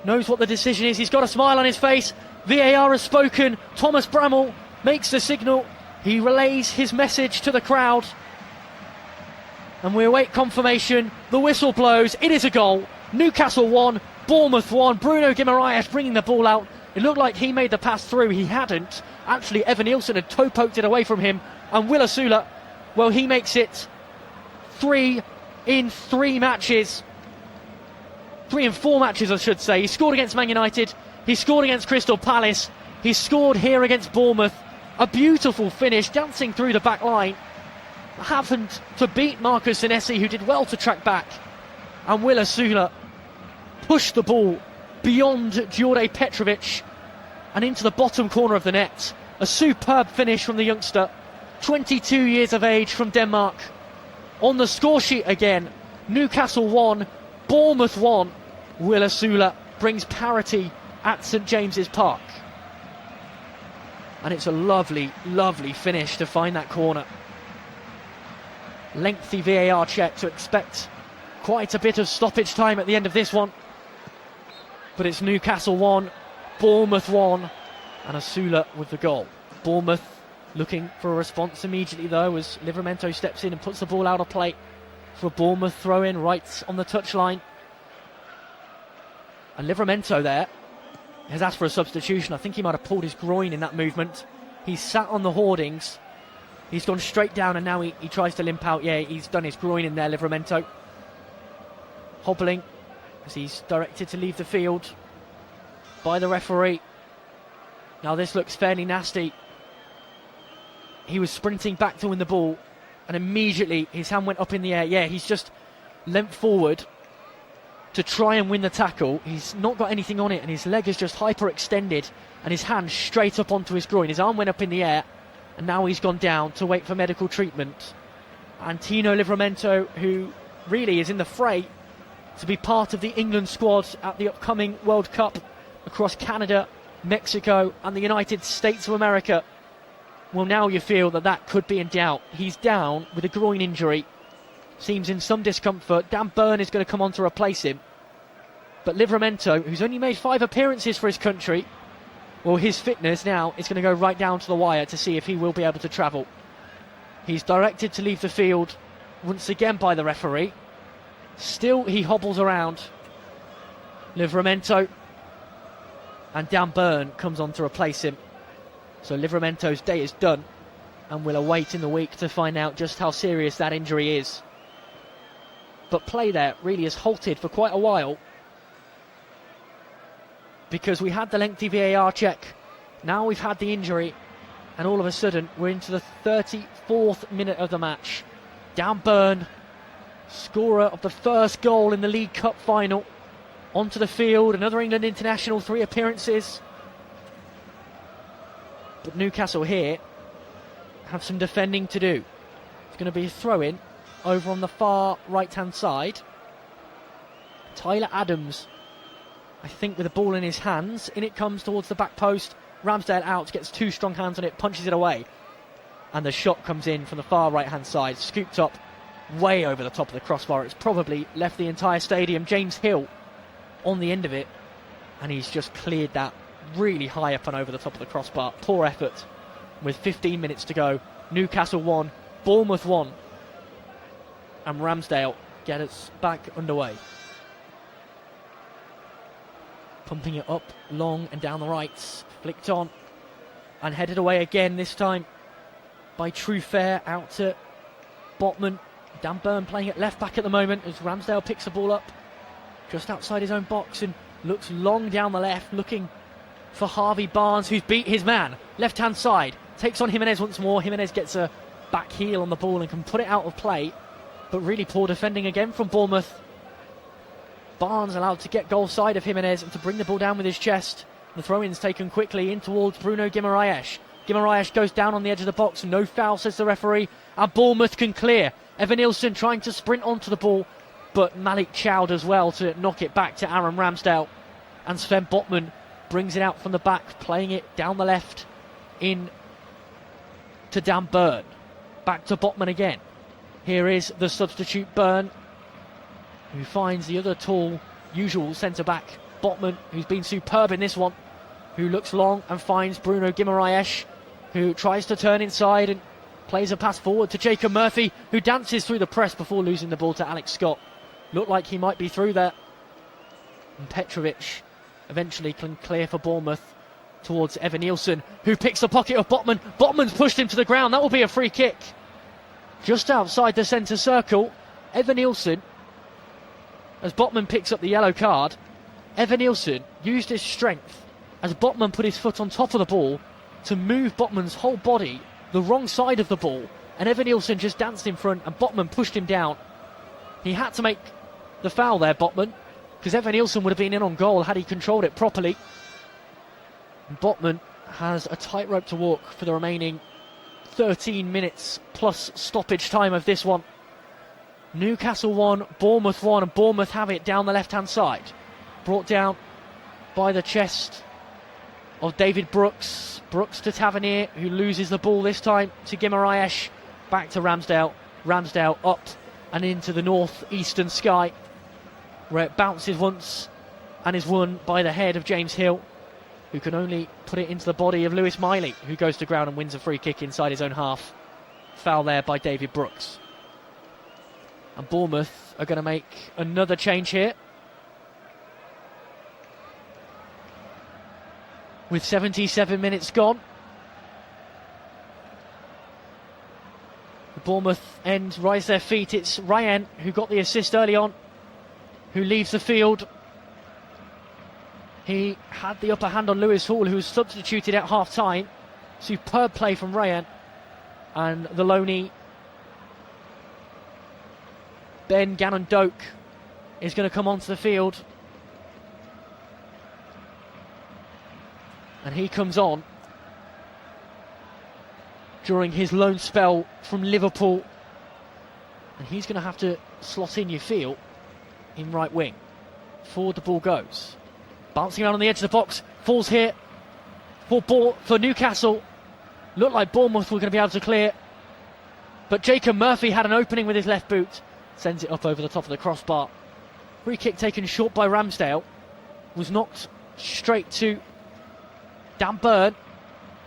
Speaker 1: knows what the decision is. He's got a smile on his face. VAR has spoken. Thomas Bramall makes the signal. He relays his message to the crowd. And we await confirmation. The whistle blows. It is a goal. Newcastle 1, Bournemouth 1. Bruno Guimaraes bringing the ball out. It looked like he made the pass through. He hadn't. Actually, Evan Nielsen had toe poked it away from him. And Will Asula, well, he makes it 3 in 3 matches. 3 in 4 matches, I should say. He scored against Man United. He scored against Crystal Palace. He scored here against Bournemouth. A beautiful finish, dancing through the back line. Happened to beat Marcus Senesi, who did well to track back. And Will Asula pushed the ball beyond Djordje Petrovic and into the bottom corner of the net. A superb finish from the youngster, 22 years of age, from Denmark. On the score sheet again, Newcastle 1, Bournemouth 1. Will Asula brings parity at St James's Park. And it's a lovely, lovely finish to find that corner. Lengthy VAR check to expect quite a bit of stoppage time at the end of this one. But it's Newcastle 1, Bournemouth 1, and Asula with the goal. Bournemouth looking for a response immediately though, as Livramento steps in and puts the ball out of play for a Bournemouth throw-in right on the touchline. And Livramento there has asked for a substitution. I think he might have pulled his groin in that movement. He's sat on the hoardings. He's gone straight down and now he tries to limp out. Yeah, he's done his groin in there, Livramento. Hobbling as he's directed to leave the field by the referee. Now this looks fairly nasty. He was sprinting back to win the ball and immediately his hand went up in the air. Yeah, he's just leant forward to try and win the tackle. He's not got anything on it and his leg is just hyperextended and his hand straight up onto his groin. His arm went up in the air and now he's gone down to wait for medical treatment. And Tino Livramento, who really is in the fray to be part of the England squad at the upcoming World Cup across Canada, Mexico and the United States of America, well, now you feel that could be in doubt. He's down with a groin injury, seems in some discomfort. Dan Burn is going to come on to replace him, but Livramento, who's only made 5 appearances for his country, well, his fitness now is going to go right down to the wire to see if he will be able to travel. He's directed to leave the field once again by the referee. Still he hobbles around, Livramento, and Dan Burn comes on to replace him. So Livramento's day is done, and we'll await in the week to find out just how serious that injury is. But play there really has halted for quite a while, because we had the lengthy VAR check, now we've had the injury, and all of a sudden we're into the 34th minute of the match. Dan Burn, scorer of the first goal in the League Cup final, onto the field. Another England international, 3 appearances. But Newcastle here have some defending to do. It's going to be a throw-in over on the far right-hand side. Tyler Adams, I think, with the ball in his hands. In it comes towards the back post. Ramsdale out, gets two strong hands on it, punches it away. And the shot comes in from the far right-hand side, scooped up way over the top of the crossbar. It's probably left the entire stadium. James Hill on the end of it, and he's just cleared that really high up and over the top of the crossbar. Poor effort. With 15 minutes to go, Newcastle 1, Bournemouth 1, and Ramsdale get us back underway. Pumping it up long and down the right, flicked on and headed away again, this time by Trufair, out to Botman. Dan Burn playing at left back at the moment as Ramsdale picks the ball up just outside his own box and looks long down the left, looking for Harvey Barnes, who's beat his man. Left hand side, takes on Jimenez once more. Jimenez gets a back heel on the ball and can put it out of play, but really poor defending again from Bournemouth. Barnes allowed to get goal side of Jimenez and to bring the ball down with his chest. The throw-in's taken quickly in towards Bruno Guimaraes. Guimaraes goes down on the edge of the box. No foul, says the referee, and Bournemouth can clear. Evan Nilsson trying to sprint onto the ball, but Malik Chow does well to knock it back to Aaron Ramsdale. And Sven Botman brings it out from the back, playing it down the left in to Dan Burn. Back to Botman again. Here is the substitute Burn, who finds the other tall, usual centre-back, Botman, who's been superb in this one, who looks long and finds Bruno Guimaraes, who tries to turn inside and plays a pass forward to Jacob Murphy, who dances through the press before losing the ball to Alex Scott. Looked like he might be through there. And Petrovic eventually can clear for Bournemouth towards Evan Nilsson, who picks the pocket of Botman. Botman's pushed him to the ground. That will be a free kick. Just outside the centre circle, Evan Nilsson, as Botman picks up the yellow card, Evan Nilsson used his strength as Botman put his foot on top of the ball to move Botman's whole body the wrong side of the ball, and Evan Nilsson just danced in front and Botman pushed him down. He had to make the foul there, Botman, because Evan Nilsson would have been in on goal had he controlled it properly. And Botman has a tightrope to walk for the remaining 13 minutes plus stoppage time of this one. Newcastle 1, Bournemouth 1, and Bournemouth have it down the left-hand side. Brought down by the chest of David Brooks. Brooks to Tavernier, who loses the ball this time to Guimaraes. Back to Ramsdale. Ramsdale up and into the north-eastern sky, where it bounces once and is won by the head of James Hill, who can only put it into the body of Lewis Miley, who goes to ground and wins a free kick inside his own half. Foul there by David Brooks. And Bournemouth are going to make another change here, with 77 minutes gone. The Bournemouth end rise their feet. It's Ryan who got the assist early on, who leaves the field. He had the upper hand on Lewis Hall, who was substituted at half-time. Superb play from Ryan. And the loanee Ben Gannon-Doak is going to come onto the field. And he comes on during his loan spell from Liverpool. And he's going to have to slot in, you feel, in right wing. Forward the ball goes. Bouncing around on the edge of the box. Falls here for Newcastle. Looked like Bournemouth were going to be able to clear. But Jacob Murphy had an opening with his left boot. Sends it up over the top of the crossbar. Free kick taken short by Ramsdale. Was knocked straight to Dan Burn,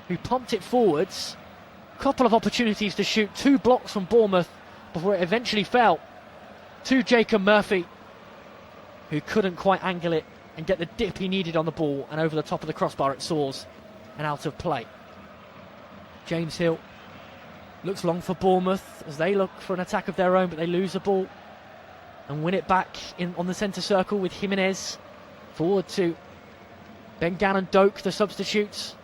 Speaker 1: who pumped it forwards. Couple of opportunities to shoot. Two blocks from Bournemouth before it eventually fell to Jacob Murphy, who couldn't quite angle it and get the dip he needed on the ball, and over the top of the crossbar it soars and out of play. James Hill looks long for Bournemouth as they look for an attack of their own, but they lose the ball and win it back on the centre circle with Jimenez. Forward to Ben Gannon-Doak, the substitutes,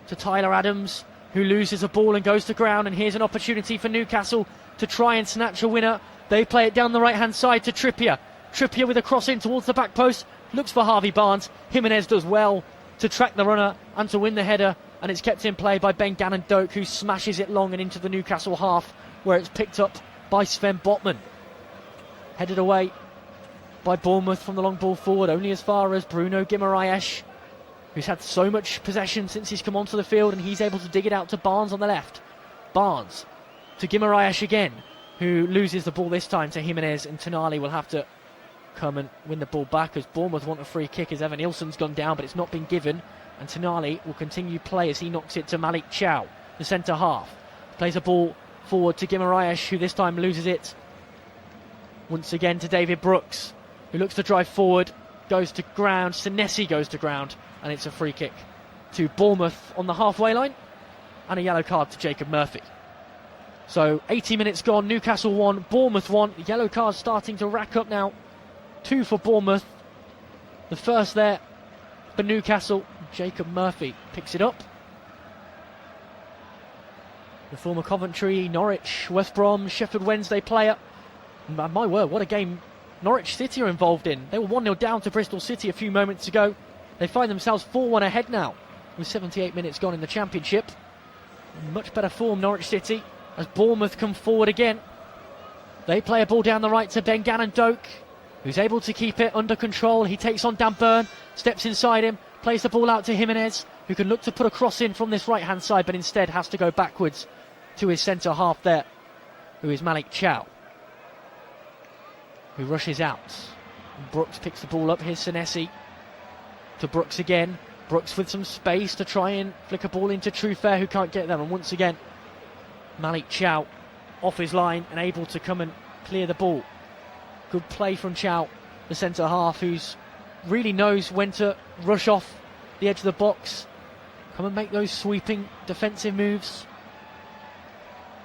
Speaker 1: to Tyler Adams, who loses the ball and goes to ground. And here's an opportunity for Newcastle to try and snatch a winner. They play it down the right-hand side to Trippier. Trippier with a cross in towards the back post, looks for Harvey Barnes. Jimenez does well to track the runner and to win the header, and it's kept in play by Ben Gannon-Doak, who smashes it long and into the Newcastle half, where it's picked up by Sven Botman. Headed away by Bournemouth from the long ball forward, only as far as Bruno Guimaraes. who's had so much possession since he's come onto the field, and he's able to dig it out to Barnes on the left. Barnes to Guimaraes again, who loses the ball this time to Jimenez, and Tonali will have to come and win the ball back as Bournemouth want a free kick as Evan Nilsson's gone down, but it's not been given, and Tonali will continue play as he knocks it to Malik Chow, the centre half. Plays a ball forward to Guimaraes, who this time loses it once again to David Brooks, who looks to drive forward, goes to ground. Senesi goes to ground, and it's a free kick to Bournemouth on the halfway line, and a yellow card to Jacob Murphy. So 80 minutes gone, Newcastle 1, Bournemouth 1. The yellow cards starting to rack up now. 2 for Bournemouth. The first there for Newcastle. Jacob Murphy picks it up. The former Coventry, Norwich, West Brom, Sheffield Wednesday player. My word, what a game Norwich City are involved in. They were 1-0 down to Bristol City a few moments ago. They find themselves 4-1 ahead now with 78 minutes gone in the Championship. In much better form, Norwich City, as Bournemouth come forward again. They play a ball down the right to Ben Gannon-Doak, who's able to keep it under control. He takes on Dan Burn, steps inside him, plays the ball out to Jimenez, who can look to put a cross in from this right-hand side, but instead has to go backwards to his centre half there, who is Malik Chow, who rushes out. Brooks picks the ball up. Here's Senesi to Brooks again. Brooks with some space to try and flick a ball into Truefair, who can't get there. And once again, Malik Chow off his line and able to come and clear the ball. Good play from Chow, the centre half, who's really knows when to rush off the edge of the box, come and make those sweeping defensive moves.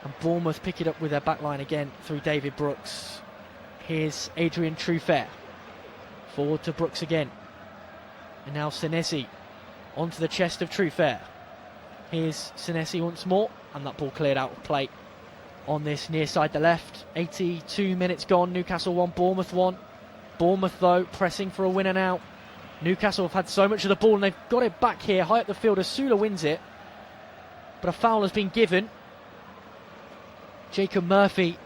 Speaker 1: And Bournemouth pick it up with their back line again through David Brooks. Here's Adrian Truefair. Forward to Brooks again. And now Senesi onto the chest of Truefair. Here's Senesi once more, and that ball cleared out of play on this near side the left. 82 minutes gone, Newcastle 1, Bournemouth 1. Bournemouth though pressing for a winner now. Newcastle have had so much of the ball and they've got it back here high up the field as Sula wins it, but a foul has been given. Jacob Murphy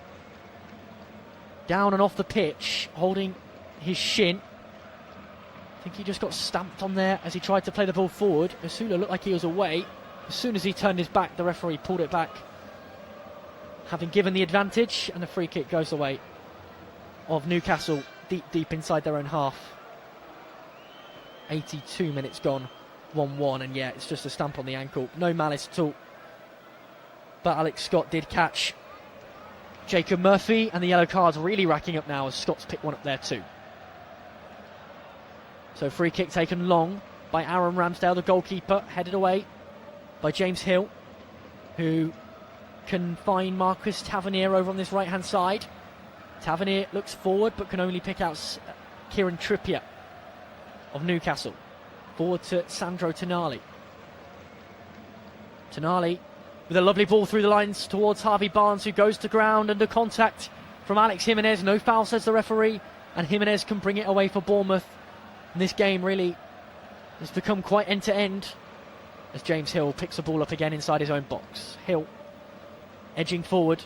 Speaker 1: down and off the pitch, holding his shin. I think he just got stamped on there as he tried to play the ball forward. Asula looked like he was away. As soon as he turned his back, the referee pulled it back, having given the advantage, and the free kick goes the way of Newcastle, deep inside their own half. 82 minutes gone, 1-1, and yeah, it's just a stamp on the ankle. No malice at all. But Alex Scott did catch Jacob Murphy, and the yellow card's really racking up now as Scott's picked one up there too. So free kick taken long by Aaron Ramsdale, the goalkeeper, headed away by James Hill, who can find Marcus Tavernier over on this right hand side. Tavernier looks forward but can only pick out Kieran Trippier of Newcastle. Forward to Sandro Tonali. Tonali with a lovely ball through the lines towards Harvey Barnes, who goes to ground under contact from Alex Jimenez. No foul, says the referee, and Jimenez can bring it away for Bournemouth. And this game really has become quite end-to-end as James Hill picks the ball up again inside his own box. Hill edging forward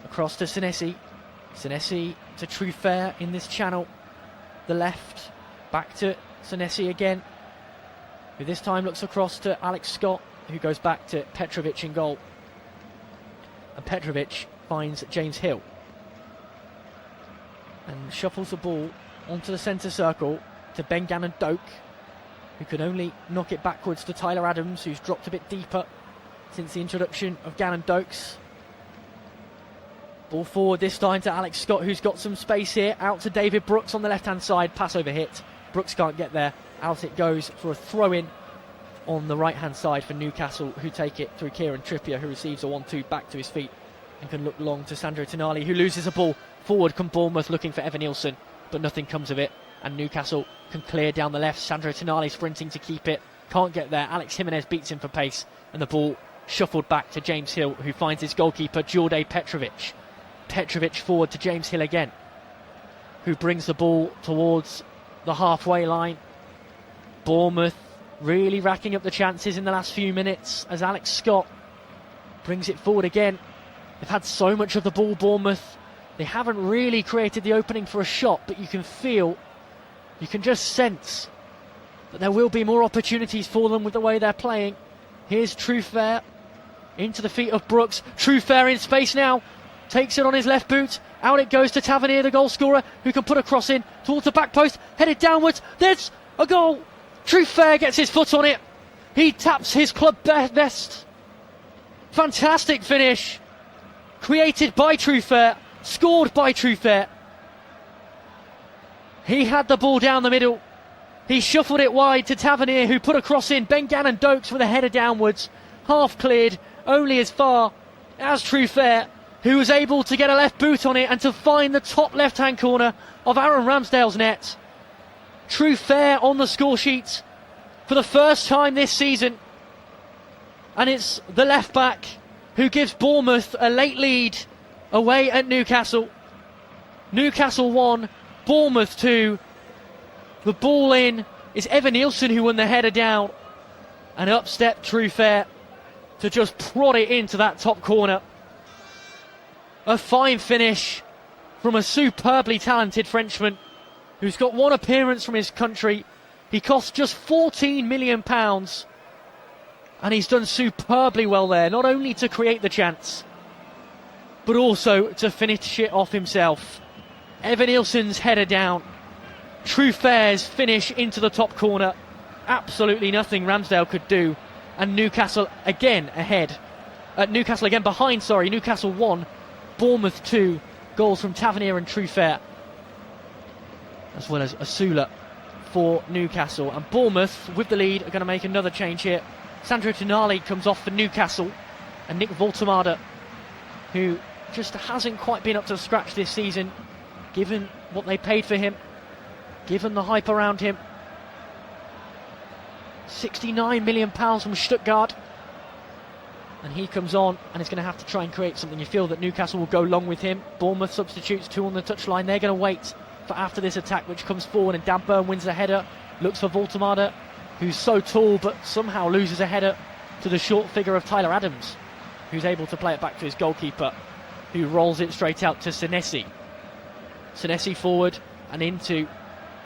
Speaker 1: across to Senesi. Senesi to Truefair in this channel. The left, back to Senesi again, who this time looks across to Alex Scott, who goes back to Petrovic in goal. And Petrovic finds James Hill and shuffles the ball onto the centre circle to Ben Gannon-Doak, who can only knock it backwards to Tyler Adams, who's dropped a bit deeper since the introduction of Gannon-Doak's. Ball forward this time to Alex Scott, who's got some space here. Out to David Brooks on the left-hand side. Pass over hit. Brooks can't get there. Out it goes for a throw-in on the right-hand side for Newcastle, who take it through Kieran Trippier, who receives a 1-2 back to his feet and can look long to Sandro Tonali, who loses a ball. Forward come Bournemouth looking for Evan Nilsson, but nothing comes of it. And Newcastle can clear down the left. Sandro Tonali sprinting to keep it. Can't get there. Alex Jimenez beats him for pace. And the ball shuffled back to James Hill, who finds his goalkeeper, Djordje Petrovic. Petrovic forward to James Hill again, who brings the ball towards the halfway line. Bournemouth really racking up the chances in the last few minutes as Alex Scott brings it forward again. They've had so much of the ball, Bournemouth. They haven't really created the opening for a shot, but you can feel, you can just sense But there will be more opportunities for them with the way they're playing. Here's Truefair into the feet of Brooks. Truefair in space now. Takes it on his left boot. Out it goes to Tavernier, the goal scorer, who can put a cross in towards the back post. Headed downwards. There's a goal. Truefair gets his foot on it. He taps his club best. Fantastic finish. Created by Truefair. Scored by Truefair. He had the ball down the middle. He shuffled it wide to Tavernier, who put a cross in. Ben Gannon-Dokes with a header downwards. Half cleared, only as far as Truefair, who was able to get a left boot on it and to find the top left-hand corner of Aaron Ramsdale's net. Truefair on the score sheet for the first time this season. And it's the left-back who gives Bournemouth a late lead away at Newcastle. Newcastle 1, Bournemouth 2. The ball in is Evan Nielsen, who won the header down. And up stepped Truefair to just prod it into that top corner. A fine finish from a superbly talented Frenchman who's got one appearance from his country. He cost just £14 million. And he's done superbly well there, not only to create the chance, but also to finish it off himself. Evan Nielsen's header down. Truefair's finish into the top corner. Absolutely nothing Ramsdale could do. And Newcastle again ahead. Newcastle again behind, Newcastle 1, Bournemouth 2. Goals from Tavernier and Truefair, as well as Asula for Newcastle. And Bournemouth, with the lead, are going to make another change here. Sandro Tonali comes off for Newcastle. And Nick Voltemade, who just hasn't quite been up to scratch this season, given what they paid for him, given the hype around him. £69 million from Stuttgart. And he comes on and is going to have to try and create something. You feel that Newcastle will go long with him. Bournemouth substitutes 2 on the touchline. They're going to wait for after this attack, which comes forward, and Dan Burn wins the header. Looks for Voltemade, who's so tall but somehow loses a header to the short figure of Tyler Adams, who's able to play it back to his goalkeeper, who rolls it straight out to Senesi. Senesi forward and into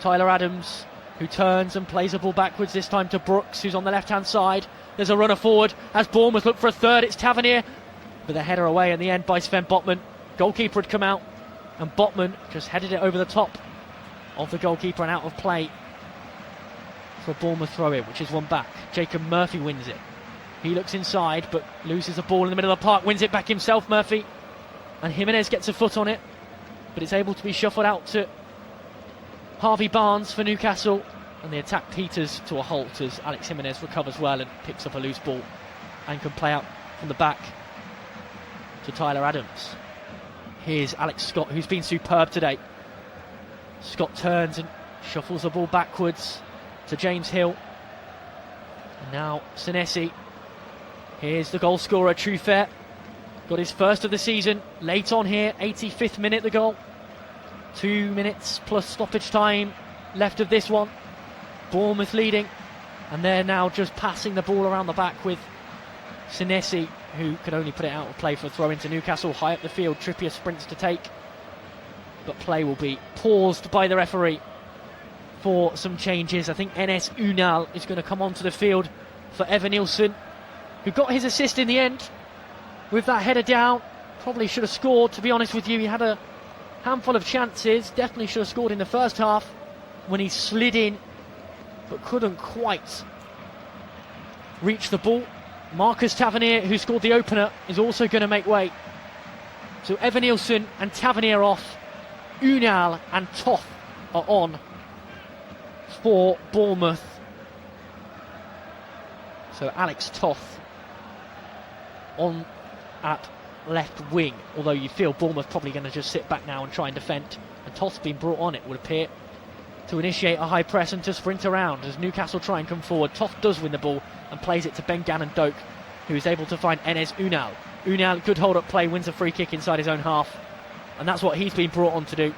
Speaker 1: Tyler Adams, who turns and plays the ball backwards, this time to Brooks, who's on the left-hand side. There's a runner forward as Bournemouth look for a third. It's Tavernier with a header away in the end by Sven Botman. Goalkeeper had come out and Botman just headed it over the top of the goalkeeper and out of play for a Bournemouth throw-in, which is one back. Jacob Murphy wins it. He looks inside but loses the ball in the middle of the park, wins it back himself, Murphy. And Jimenez gets a foot on it, but it's able to be shuffled out to Harvey Barnes for Newcastle. And the attack peters to a halt as Alex Jimenez recovers well and picks up a loose ball and can play out from the back to Tyler Adams. Here's Alex Scott, who's been superb today. Scott turns and shuffles the ball backwards to James Hill. And now Senesi. Here's the goal scorer, Truefair. Got his first of the season late on here, 85th minute the goal. 2 minutes plus stoppage time left of this one. Bournemouth leading, and they're now just passing the ball around the back with Senesi, who could only put it out of play for a throw into Newcastle. High up the field, Trippier sprints to take, but play will be paused by the referee for some changes. I think Enes Unal is going to come onto the field for Evan Nielsen, who got his assist in the end with that header down. Probably should have scored, to be honest with you. He had a handful of chances, definitely should have scored in the first half when he slid in but couldn't quite reach the ball. Marcus Tavernier, who scored the opener, is also going to make way. So Evan Nielsen and Tavernier off. Unal and Toth are on for Bournemouth. So Alex Toth on at left wing, although you feel Bournemouth probably going to just sit back now and try and defend. And Toth's been brought on, it would appear, to initiate a high press and to sprint around as Newcastle try and come forward. Toth does win the ball and plays it to Ben Gannon-Doke, who is able to find Enes Unal. Unal, good hold up play, wins a free kick inside his own half, and that's what he's been brought on to do.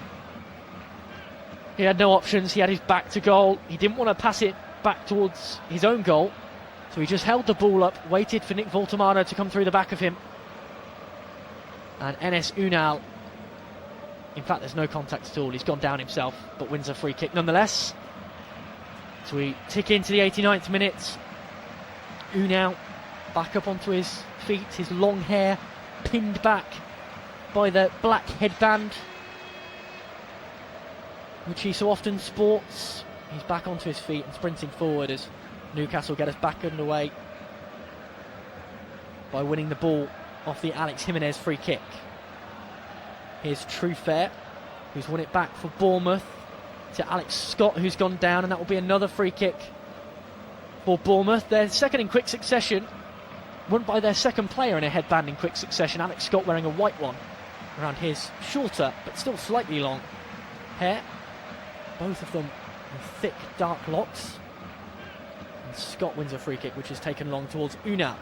Speaker 1: He had no options, he had his back to goal, he didn't want to pass it back towards his own goal, so he just held the ball up, waited for Nick Voltemade to come through the back of him. And Enes Unal, in fact there's no contact at all, he's gone down himself, but wins a free kick nonetheless. So we tick into the 89th minute. Unal back up onto his feet, his long hair pinned back by the black headband which he so often sports. He's back onto his feet and sprinting forward as Newcastle get us back underway by winning the ball off the Alex Jimenez free kick. Here's Truefair, who's won it back for Bournemouth to Alex Scott, who's gone down, and that will be another free kick for Bournemouth. Their second in quick succession, won by their second player in a headband in quick succession. Alex Scott wearing a white one around his shorter but still slightly long hair. Both of them with thick dark locks. And Scott wins a free kick which is taken along towards Unal,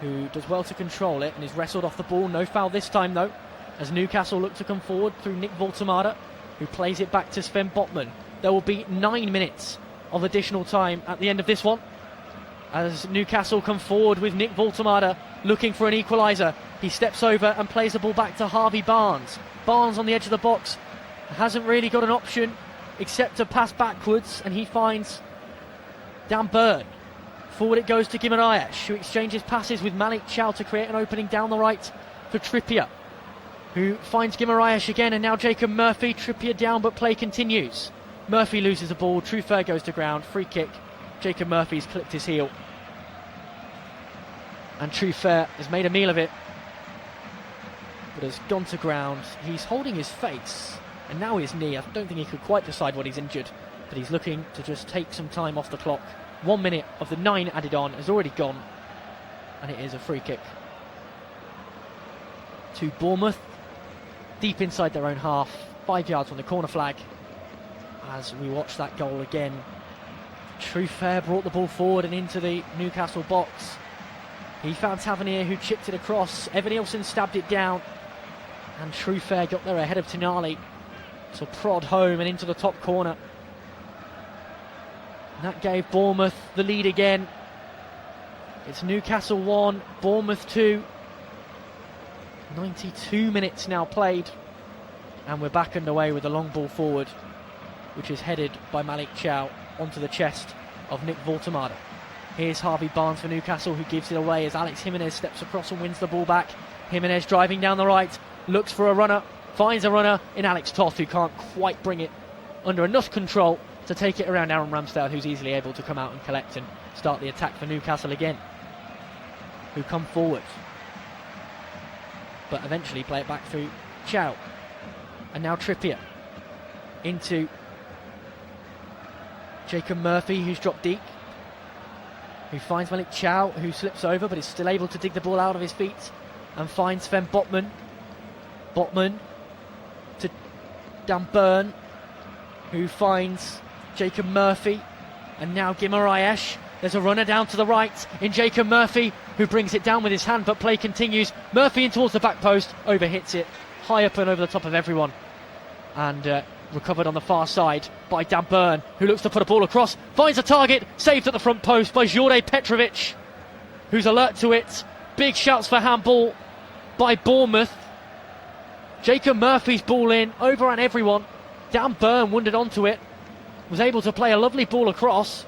Speaker 1: who does well to control it and is wrestled off the ball. No foul this time though, as Newcastle look to come forward through Nick Voltemade, who plays it back to Sven Botman. There will be 9 minutes of additional time at the end of this one, as Newcastle come forward with Nick Voltemade looking for an equaliser. He steps over and plays the ball back to Harvey Barnes. Barnes on the edge of the box hasn't really got an option except to pass backwards, and he finds Dan Burn. Forward it goes to Guimaraes, who exchanges passes with Malik Chow to create an opening down the right for Trippier, who finds Guimaraes again, and now Jacob Murphy. Trippier down, but play continues. Murphy loses the ball, Truefair goes to ground, free kick. Jacob Murphy's clipped his heel, and Truefair has made a meal of it, but has gone to ground. He's holding his face, and now his knee. I don't think he could quite decide what he's injured, but he's looking to just take some time off the clock. 1 minute of the 9 added on has already gone, and it is a free kick to Bournemouth, deep inside their own half, 5 yards from the corner flag. As we watch that goal again, Truefair brought the ball forward and into the Newcastle box. He found Tavernier, who chipped it across. Evan Nielsen stabbed it down, and Truefair got there ahead of Tonali to prod home and into the top corner. And that gave Bournemouth the lead again. It's Newcastle 1, Bournemouth 2. 92 minutes now played, and we're back underway with a long ball forward, which is headed by Malik Chow onto the chest of Nick Voltemade. Here's Harvey Barnes for Newcastle, who gives it away as Alex Jimenez steps across and wins the ball back. Jimenez driving down the right, looks for a runner, finds a runner in Alex Toth, who can't quite bring it under enough control to take it around Aaron Ramsdale, who's easily able to come out and collect and start the attack for Newcastle again, who come forward but eventually play it back through Chow. And now Trippier into Jacob Murphy, who's dropped deep, who finds Malik Chow, who slips over but is still able to dig the ball out of his feet and finds Sven Botman. Botman to Dan Burn, who finds Jacob Murphy, and now Guimaraes. There's a runner down to the right in Jacob Murphy, who brings it down with his hand, but play continues. Murphy in towards the back post, overhits it high up and over the top of everyone, and recovered on the far side by Dan Burn, who looks to put a ball across, finds a target, saved at the front post by Jure Petrovic, who's alert to it. Big shouts for handball by Bournemouth. Jacob Murphy's ball in, overran everyone. Dan Burn wandered onto it, was able to play a lovely ball across,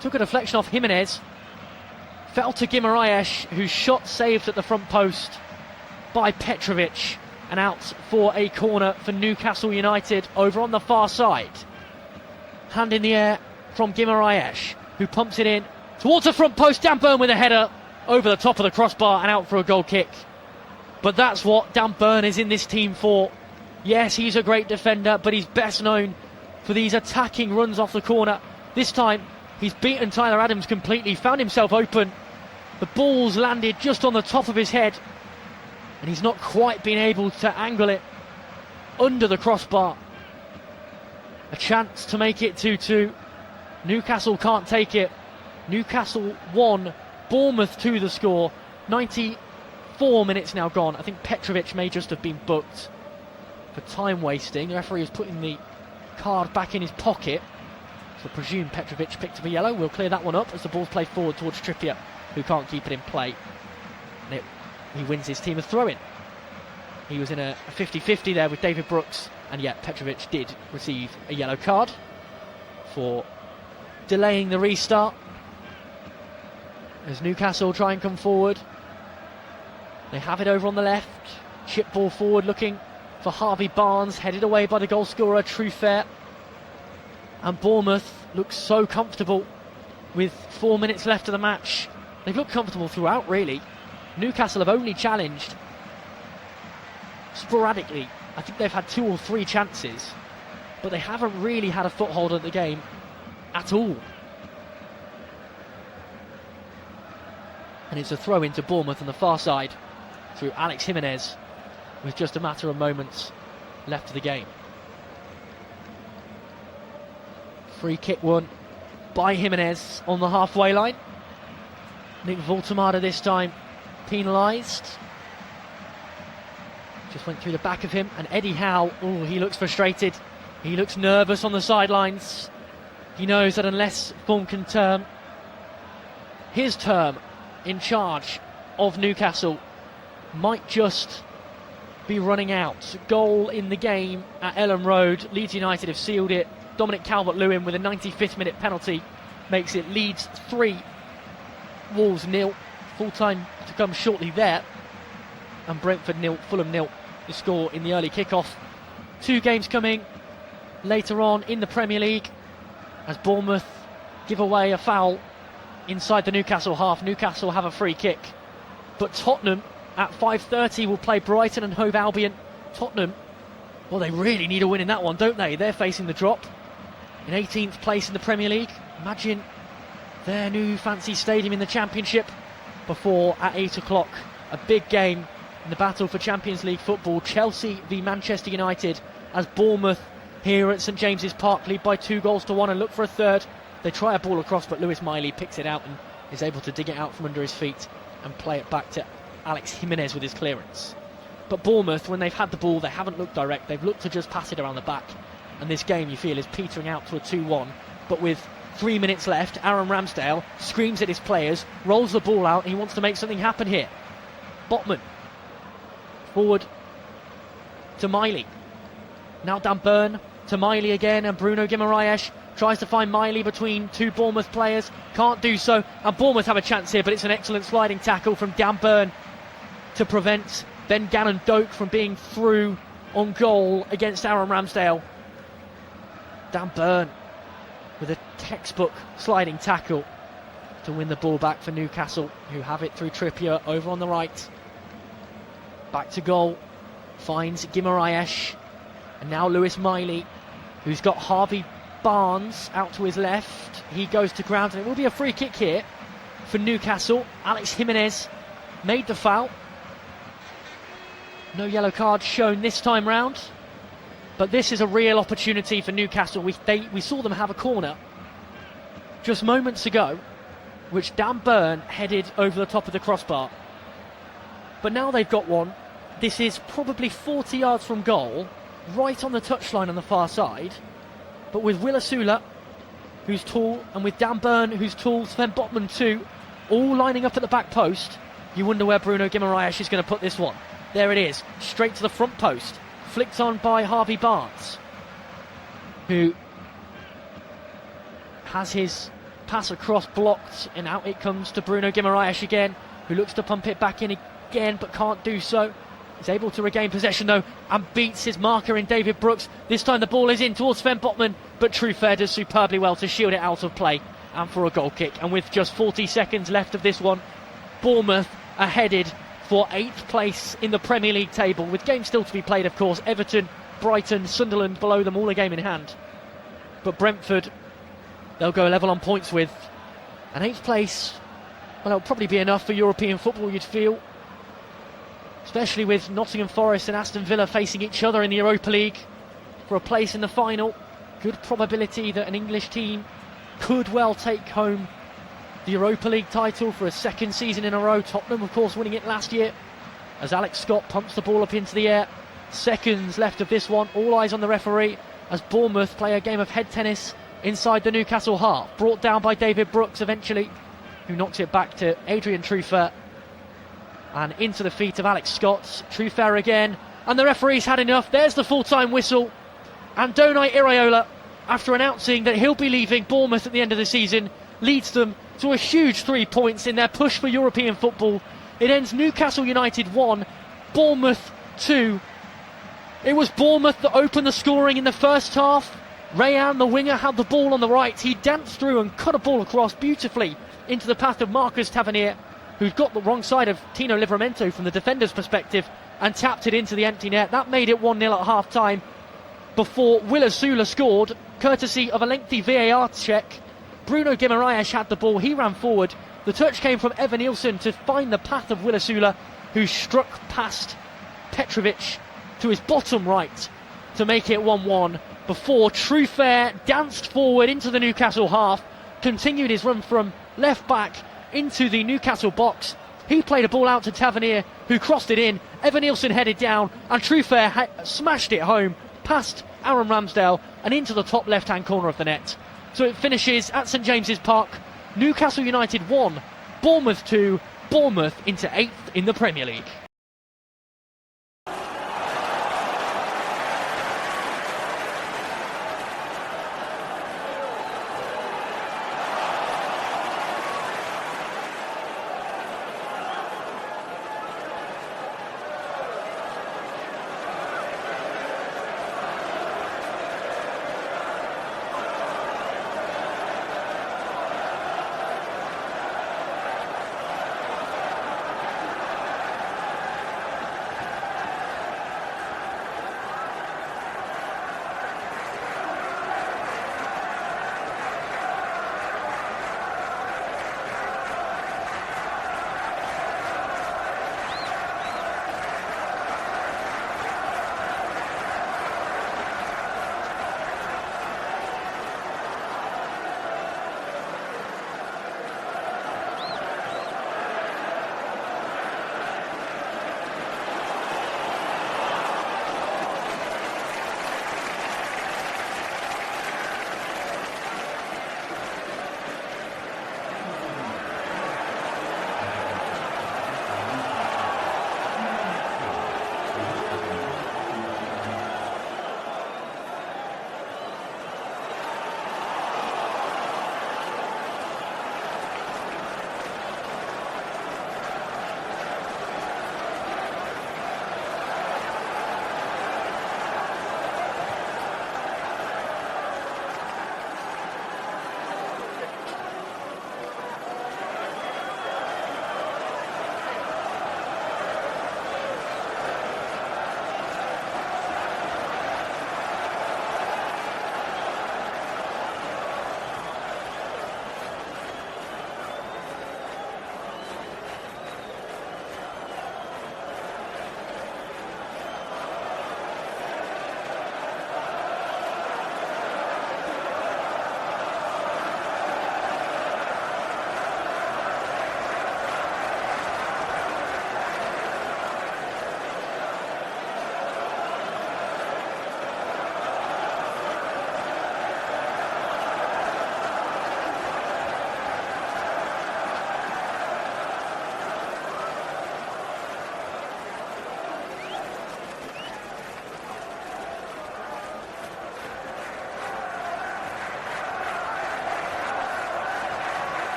Speaker 1: took a deflection off Jimenez, fell to Guimaraes, whose shot saved at the front post by Petrovic, and out for a corner for Newcastle United over on the far side. Hand in the air from Guimaraes, who pumps it in towards the front post. Dan Burn with a header over the top of the crossbar and out for a goal kick. But that's what Dan Burn is in this team for. Yes, he's a great defender, but he's best known for these attacking runs off the corner. This time he's beaten Tyler Adams completely, found himself open. The ball's landed just on the top of his head, and he's not quite been able to angle it under the crossbar. A chance to make it 2-2. Newcastle can't take it. Newcastle 1, Bournemouth 2 the score. 94 minutes now gone. I think Petrovic may just have been booked for time wasting. The referee is putting the card back in his pocket, so I presume Petrovic picked up a yellow. We'll clear that one up as the ball's played forward towards Trippier, who can't keep it in play. And he wins his team a throw-in. He was in a 50-50 there with David Brooks, and yet Petrovic did receive a yellow card. for delaying the restart. As Newcastle try and come forward. They have it over on the left. Chip ball forward looking for Harvey Barnes, headed away by the goal scorer Trufair. And Bournemouth looks so comfortable with 4 minutes left of the match. They've looked comfortable throughout, really. Newcastle have only challenged sporadically. I think they've had 2 or 3 chances, but they haven't really had a foothold of the game at all. And it's a throw into Bournemouth on the far side through Alex Jimenez with just a matter of moments left of the game. Free kick won by Jimenez on the halfway line. Nick Voltemada this time penalised. Just went through the back of him, and Eddie Howe, he looks frustrated. He looks nervous on the sidelines. He knows that unless form can turn, his term in charge of Newcastle might just be running out. Goal in the game at Ellen Road. Leeds United have sealed it. Dominic Calvert-Lewin with a 95th minute penalty makes it Leeds 3, Wolves 0. Full time to come shortly there. And Brentford 0, Fulham 0. The score in the early kickoff. 2 games coming later on in the Premier League as Bournemouth give away a foul inside the Newcastle half. Newcastle have a free kick, but Tottenham at 5:30 will play Brighton and Hove Albion. Tottenham, well, they really need a win in that one, don't they? They're facing the drop in 18th place in the Premier League. Imagine their new fancy stadium in the Championship. Before at 8 o'clock, a big game in the battle for Champions League football. Chelsea v Manchester United as Bournemouth here at St James's Park lead by 2-1 and look for a third. They try a ball across, but Lewis Miley picks it out and is able to dig it out from under his feet and play it back to Alex Jimenez with his clearance. But Bournemouth, when they've had the ball, they haven't looked direct. They've looked to just pass it around the back. And this game, you feel, is petering out to a 2-1. But with 3 minutes left, Aaron Ramsdale screams at his players, rolls the ball out, and he wants to make something happen here. Botman forward to Miley. Now Dan Burn to Miley again, and Bruno Guimaraes tries to find Miley between 2 Bournemouth players, can't do so, and Bournemouth have a chance here, but it's an excellent sliding tackle from Dan Burn to prevent Ben Gannon-Doak from being through on goal against Aaron Ramsdale. Dan Burn with a textbook sliding tackle to win the ball back for Newcastle, who have it through Trippier over on the right. Back to goal, finds Guimaraes, and now Lewis Miley, who's got Harvey Barnes out to his left. He goes to ground, and it will be a free kick here for Newcastle. Alex Jimenez made the foul. No yellow card shown this time round, but this is a real opportunity for Newcastle. We saw them have a corner just moments ago, which Dan Burn headed over the top of the crossbar. But now they've got one. This is probably 40 yards from goal, right on the touchline on the far side. But with Will Asula, who's tall, and with Dan Burn, who's tall, Sven Botman too, all lining up at the back post, you wonder where Bruno Guimaraes is going to put this one. There it is, straight to the front post, flicked on by Harvey Barnes, who has his pass across blocked, and out it comes to Bruno Guimaraes again, who looks to pump it back in again, but can't do so. He's able to regain possession though, and beats his marker in David Brooks. This time the ball is in towards Sven Botman, but Trufair does superbly well to shield it out of play and for a goal kick. And with just 40 seconds left of this one, Bournemouth are headed for 8th place in the Premier League table, with games still to be played, of course. Everton, Brighton, Sunderland below them, all a game in hand. But Brentford, they'll go level on points with. And 8th place, well, it'll probably be enough for European football, you'd feel. Especially with Nottingham Forest and Aston Villa facing each other in the Europa League for a place in the final. Good probability that an English team could well take home the Europa League title for a 2nd season in a row. Tottenham, of course, winning it last year, as Alex Scott pumps the ball up into the air. Seconds left of this one. All eyes on the referee as Bournemouth play a game of head tennis inside the Newcastle half. Brought down by David Brooks eventually, who knocks it back to Adrian Trufair. And into the feet of Alex Scott. Trufair again. And the referee's had enough. There's the full-time whistle. And Donai Iraola after announcing that he'll be leaving Bournemouth at the end of the season, leads them to a huge 3 points in their push for European football. It ends Newcastle United 1, Bournemouth 2. It was Bournemouth that opened the scoring in the first half. Rayan, the winger, had the ball on the right. He danced through and cut a ball across beautifully into the path of Marcus Tavernier, who's got the wrong side of Tino Livramento from the defender's perspective, and tapped it into the empty net. That made it 1-0 at half-time before Willisula scored, courtesy of a lengthy VAR check. Bruno Guimaraes had the ball, he ran forward. The touch came from Evan Nielsen to find the path of Willisula, who struck past Petrovic to his bottom right to make it 1-1, before Trufair danced forward into the Newcastle half, continued his run from left back into the Newcastle box. He played a ball out to Tavernier, who crossed it in. Evan Nielsen headed down, and Trufair smashed it home past Aaron Ramsdale and into the top left-hand corner of the net. So it finishes at St James's Park. Newcastle United 1, Bournemouth 2, Bournemouth into 8th in the Premier League.